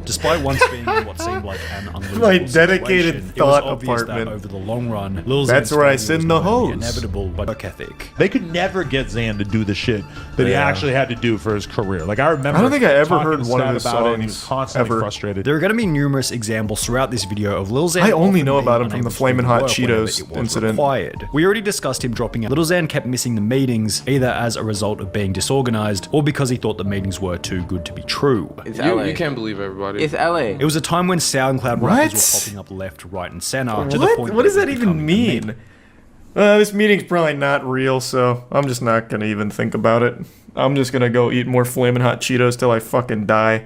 Despite once being in what seemed like an unlosable My dedicated situation, thought it was obvious apartment. that over the long run, Lil That's Xan's where I failure send was the not only hose. inevitable, but work ethic. They could never get Xan to do the shit that he Yeah. actually had to do for his career. Like, I remember I don't think I ever talking heard to one of Stat his about it, and he was songs constantly ever. frustrated. There are going to be numerous examples throughout this video of Lil Xan. I only often know being about him from unable the to Flamin' do Hot work whenever Cheetos it was incident. required. We already discussed him dropping out. Lil Xan kept missing the meetings, either as a result of being disorganized or because he thought the meetings were too good to be true. It's LA. You can't believe everybody. It's LA. It was a time when SoundCloud What? rappers were popping up left, right, and center. To the What? point What does where that it was even becoming a meme. mean? This meeting's probably not real, so I'm just not gonna even think about it. I'm just gonna go eat more Flamin' Hot Cheetos till I fucking die.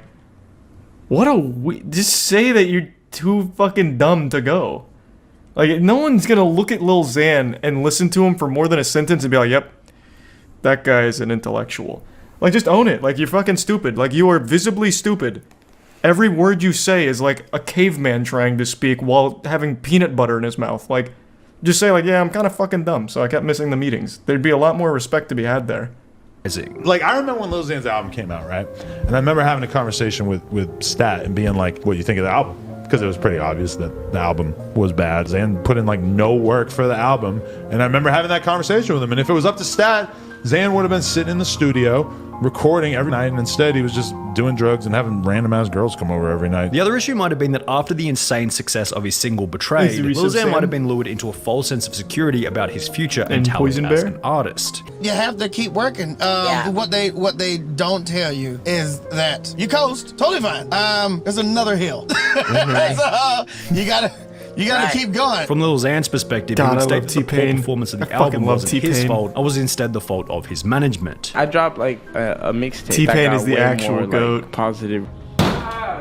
Just say that you're too fucking dumb to go. Like, no one's gonna look at Lil Xan and listen to him for more than a sentence and be like, yep, that guy is an intellectual. Like, just own it. Like, you're fucking stupid. Like, you are visibly stupid. Every word you say is like a caveman trying to speak while having peanut butter in his mouth. Like, just say like, yeah, I'm kind of fucking dumb, so I kept missing the meetings. There'd be a lot more respect to be had there. Like, I remember when Lil Xan's album came out, right? And I remember having a conversation with Stat and being like, what do you think of the album? Because it was pretty obvious that the album was bad. Xan put in like no work for the album. And I remember having that conversation with him. And if it was up to Stat, Xan would have been sitting in the studio recording every night, and instead he was just doing drugs and having random ass girls come over every night. The other issue might have been that after the insane success of his single Betrayed, Lil Xan might have been lured into a false sense of security about his future and talent as an artist. You have to keep working. What they don't tell you is that you coast, totally fine. There's another hill. So you gotta keep going. From Lil Xan's perspective, he would state that the poor performance of the album wasn't his fault, or was instead the fault of his management. I dropped like a mixtape. T-Pain is the actual goat. Like, positive.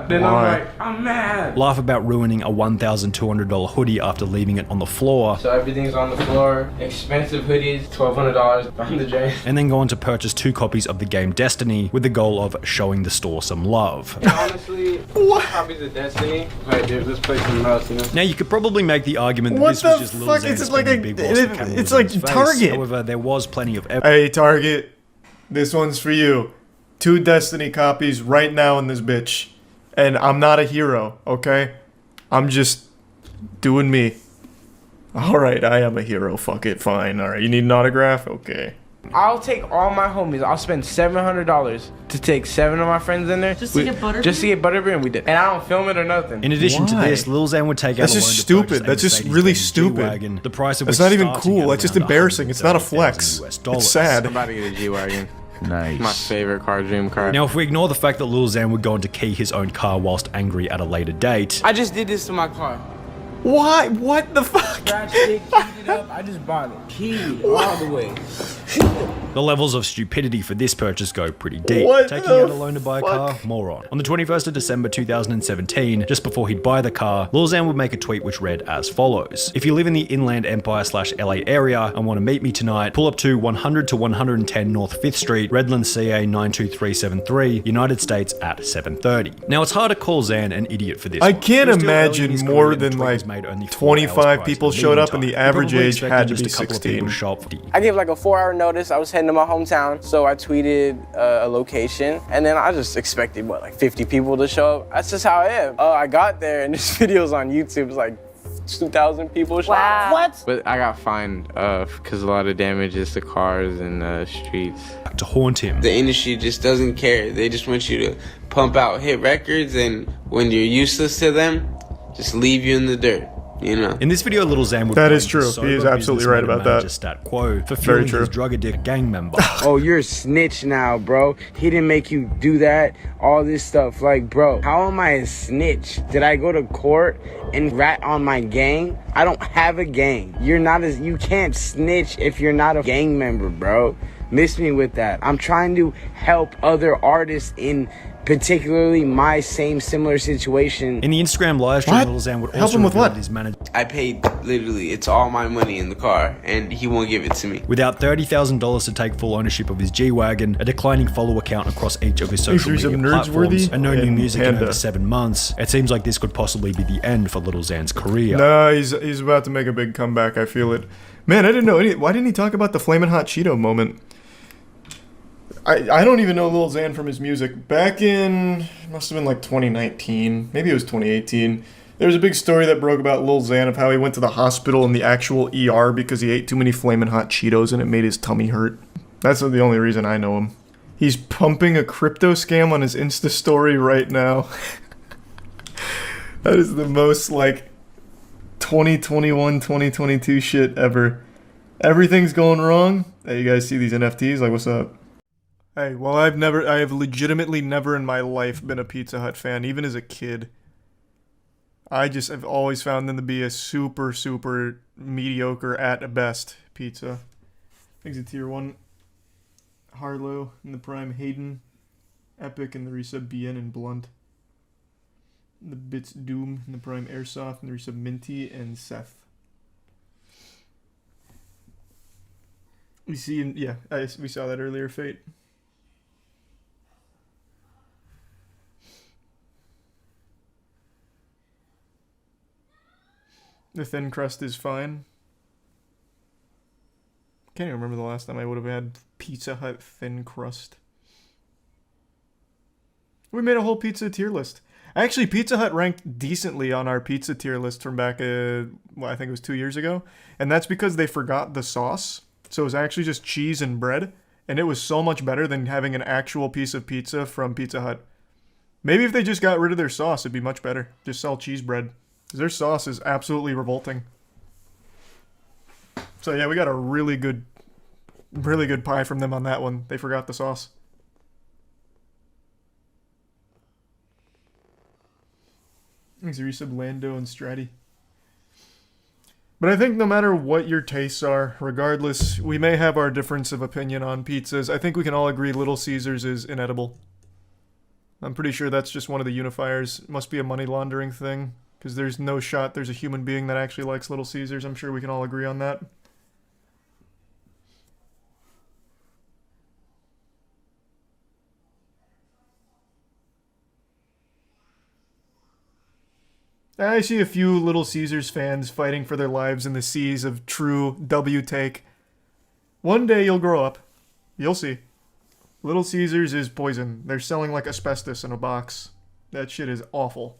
Then I'm like, I'm mad. Laugh about ruining a $1,200 hoodie after leaving it on the floor. So everything's on the floor. Expensive hoodies, $1,200 on the drain. And then go on to purchase 2 copies of the game Destiny with the goal of showing the store some love. Honestly, what? Copies of Destiny. Wait, dude, let's play something else, you know? Now you could probably make the argument that this was just Lil Xan's like big boss it's like Target. However, there was plenty of Hey, Target, this one's for you. 2 Destiny copies right now in this bitch. And I'm not a hero, okay? I'm just doing me. Alright, I am a hero. Fuck it, fine. Alright, you need an autograph? Okay. I'll take all my homies. I'll spend $700 to take 7 of my friends in there. Just to get Butterbeer? Just to get Butterbeer, and we did. And I don't film it or nothing. In addition to this, Lil Xan would take out That's just stupid. That's just really stupid. The price of That's not even cool. That's just embarrassing. It's not a flex. It's sad. I'm about to get a G-Wagon. Nice. My favorite car, dream car. Now, if we ignore the fact that Lil Xan would go on to key his own car whilst angry at a later date. I just did this to my car. Why? What the fuck? Scratched it, keyed it up. I just bought it. Keyed all the way. The levels of stupidity for this purchase go pretty deep. What Taking out a loan to buy a car? Moron. On the 21st of December 2017, just before he'd buy the car, Lil Xan would make a tweet which read as follows. If you live in the Inland Empire / LA area and want to meet me tonight, pull up to 100 to 110 North 5th Street, Redland, CA 92373, United States at 7:30. Now, it's hard to call Xan an idiot for this. I can't imagine more than like 25 people showed up and the average age had to be 16. I gave like a 4-hour notice. I was heading to my hometown, so I tweeted a location, and then I just expected what, like 50 people to show up. That's just how I am. I got there, and this video's on YouTube. It's like 2,000 people showed up. What? But I got fined because a lot of damages to cars and streets. To haunt him. The industry just doesn't care. They just want you to pump out hit records, and when you're useless to them, just leave you in the dirt. You know. In this video, Lil Xan would that is true. He is absolutely right about that. Stat quo for fueling his drug addict gang member. Oh, you're a snitch now, bro. He didn't make you do that. All this stuff, like, bro, how am I a snitch? Did I go to court and rat on my gang? I don't have a gang. You can't snitch if you're not a gang member, bro. Miss me with that. I'm trying to help other artists in particularly my similar situation. In the Instagram live stream, Lil Xan would also reveal his manager. I paid literally, it's all my money in the car, and he won't give it to me. Without $30,000 to take full ownership of his G-Wagon, a declining follower count across each of his social media platforms, and no new music in over 7 months, it seems like this could possibly be the end for Lil Xan's career. No, he's about to make a big comeback. I feel it. Man, I didn't know why didn't he talk about the Flamin' Hot Cheeto moment? I don't even know Lil Xan from his music. Back in, it must have been like 2019, maybe it was 2018, there was a big story that broke about Lil Xan of how he went to the hospital in the actual ER because he ate too many Flamin' Hot Cheetos and it made his tummy hurt. That's the only reason I know him. He's pumping a crypto scam on his Insta story right now. That is the most like 2021, 2022 shit ever. Everything's going wrong. Hey, you guys see these NFTs? Like, what's up? Hey, well, I have legitimately never in my life been a Pizza Hut fan, even as a kid. I've always found them to be a super, super mediocre at best pizza. I think it's a tier 1. Harlow in the prime, Hayden, Epic in the resub, BN and Blunt. The Bits Doom, and the Prime Airsoft, and the resub Minty and Seth. We see, yeah, we saw that earlier, Fate. The thin crust is fine. Can't even remember the last time I would have had Pizza Hut thin crust. We made a whole pizza tier list. Actually, Pizza Hut ranked decently on our pizza tier list from back, I think it was 2 years ago. And that's because they forgot the sauce. So it was actually just cheese and bread. And it was so much better than having an actual piece of pizza from Pizza Hut. Maybe if they just got rid of their sauce, it'd be much better. Just sell cheese bread. Because their sauce is absolutely revolting. So yeah, we got a really good pie from them on that one. They forgot the sauce. Thanks, resub Lando and Stratty. But I think no matter what your tastes are, regardless, we may have our difference of opinion on pizzas. I think we can all agree Little Caesars is inedible. I'm pretty sure that's just one of the unifiers. It must be a money laundering thing, because there's no shot there's a human being that actually likes Little Caesars. I'm sure we can all agree on that. I see a few Little Caesars fans fighting for their lives in the seas of true W take. One day you'll grow up. You'll see. Little Caesars is poison. They're selling like asbestos in a box. That shit is awful.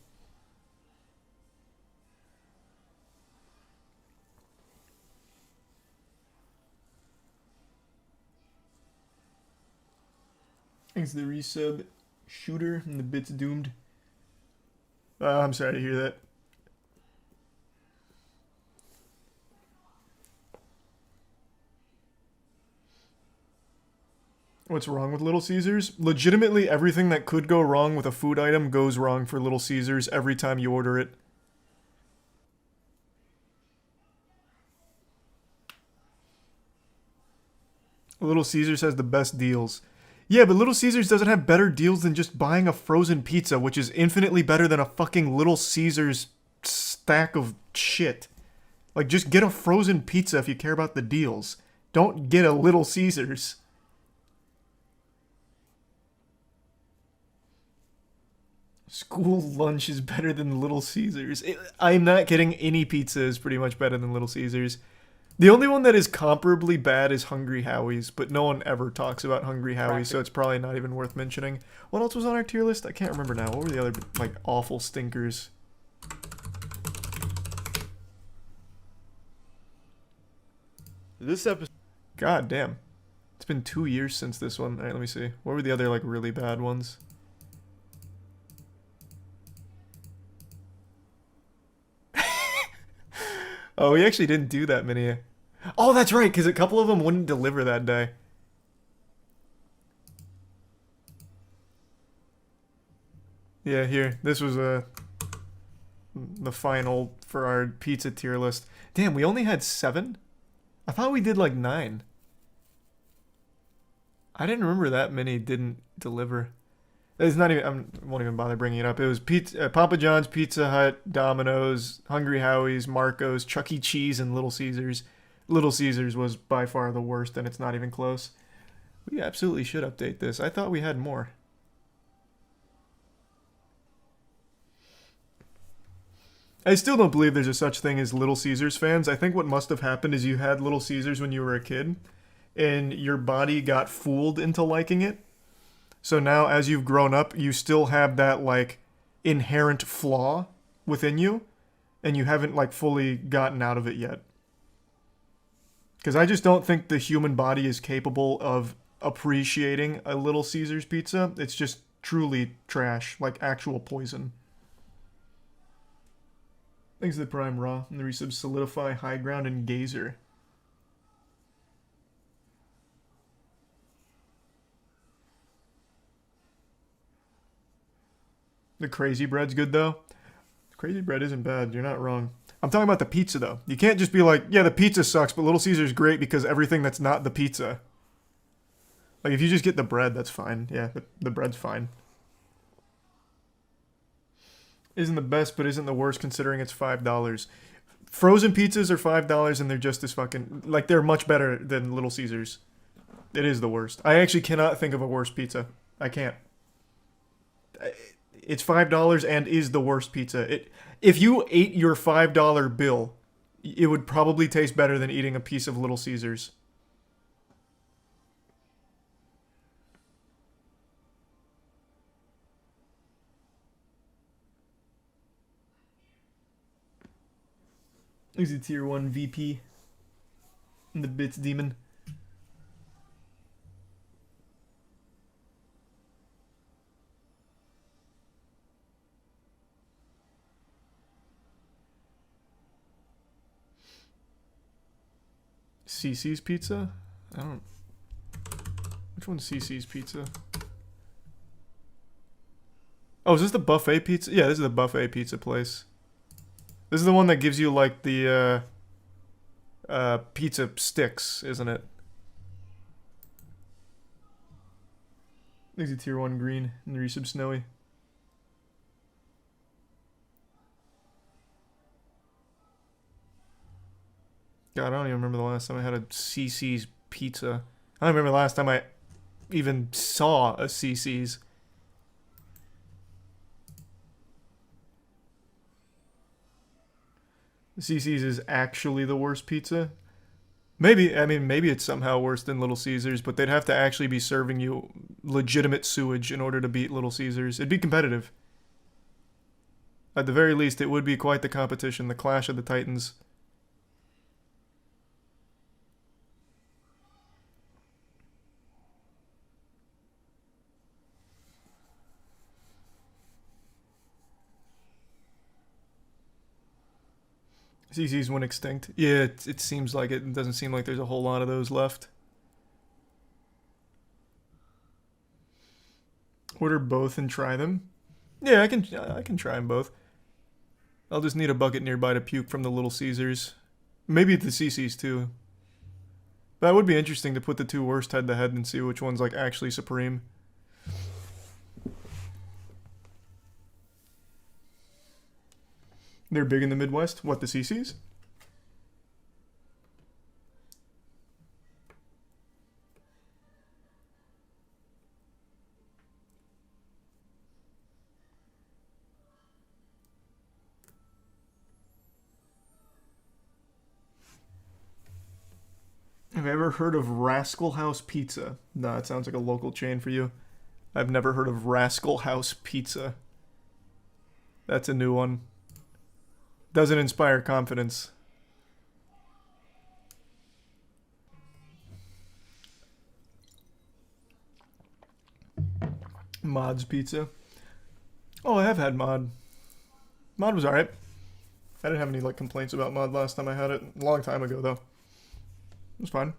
Thanks to the resub Shooter and the Bits Doomed. I'm sorry to hear that. What's wrong with Little Caesars? Legitimately, everything that could go wrong with a food item goes wrong for Little Caesars every time you order it. Little Caesars has the best deals. Yeah, but Little Caesars doesn't have better deals than just buying a frozen pizza, which is infinitely better than a fucking Little Caesars stack of shit. Like, just get a frozen pizza if you care about the deals. Don't get a Little Caesars. School lunch is better than Little Caesars. I'm not kidding. Any pizza is pretty much better than Little Caesars. The only one that is comparably bad is Hungry Howie's, but no one ever talks about Hungry Howie's, so it's probably not even worth mentioning. What else was on our tier list? I can't remember now. What were the other, like, awful stinkers? This episode... God damn. It's been 2 years since this one. Alright, let me see. What were the other, like, really bad ones? Oh, we actually didn't do that many. Oh, that's right, because a couple of them wouldn't deliver that day. Yeah, here. This was the final for our pizza tier list. Damn, we only had 7? I thought we did like 9. I didn't remember that many didn't deliver. It's not even, I won't even bother bringing it up. It was Papa John's, Pizza Hut, Domino's, Hungry Howie's, Marco's, Chuck E. Cheese, and Little Caesars. Little Caesars was by far the worst, and it's not even close. We absolutely should update this. I thought we had more. I still don't believe there's a such thing as Little Caesars fans. I think what must have happened is you had Little Caesars when you were a kid, and your body got fooled into liking it. So now, as you've grown up, you still have that, like, inherent flaw within you, and you haven't, like, fully gotten out of it yet. Because I just don't think the human body is capable of appreciating a Little Caesars pizza. It's just truly trash, like actual poison. Thanks to the Prime Raw, and the resub Solidify, High Ground, and Gazer. The crazy bread's good, though. Crazy bread isn't bad. You're not wrong. I'm talking about the pizza, though. You can't just be like, yeah, the pizza sucks, but Little Caesar's great because everything that's not the pizza. Like, if you just get the bread, that's fine. Yeah, the bread's fine. Isn't the best, but isn't the worst considering it's $5. Frozen pizzas are $5 and they're just as fucking... Like, they're much better than Little Caesars. It is the worst. I actually cannot think of a worse pizza. I can't. It's $5 and is the worst pizza. If you ate your $5 bill, it would probably taste better than eating a piece of Little Caesars. He's a tier 1 VP. And the Bits Demon. CC's Pizza? I don't... Which one's CC's Pizza? Oh, is this the buffet pizza? Yeah, this is the buffet pizza place. This is the one that gives you, like, the, pizza sticks, isn't it? There's a tier 1 green and the resub snowy. God, I don't even remember the last time I had a CC's pizza. I don't remember the last time I even saw a CC's. CC's is actually the worst pizza. Maybe, I mean, maybe it's somehow worse than Little Caesars, but they'd have to actually be serving you legitimate sewage in order to beat Little Caesars. It'd be competitive. At the very least, it would be quite the competition, the clash of the titans. CC's went extinct. Yeah, it seems like it. It doesn't seem like there's a whole lot of those left. Order both and try them. Yeah, I can try them both. I'll just need a bucket nearby to puke from the Little Caesars. Maybe the CC's too. That would be interesting to put the two worst head to head and see which one's like actually supreme. They're big in the Midwest? What, the CC's? Have you ever heard of Rascal House Pizza? No, it sounds like a local chain for you. I've never heard of Rascal House Pizza. That's a new one. Doesn't inspire confidence. Mod's Pizza. Oh, I have had Mod. Mod was alright. I didn't have any like complaints about Mod last time I had it. A long time ago, though. It was fine.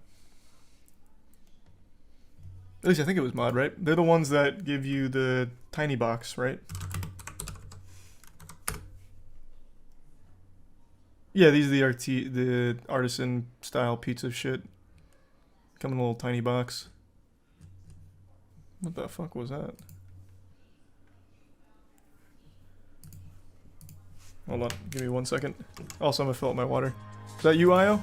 At least I think it was Mod, right? They're the ones that give you the tiny box, right? Yeah, these are the artisan style pizza shit. Come in a little tiny box. What the fuck was that? Hold on, give me 1 second. Also, I'm gonna fill up my water. Is that you, Io?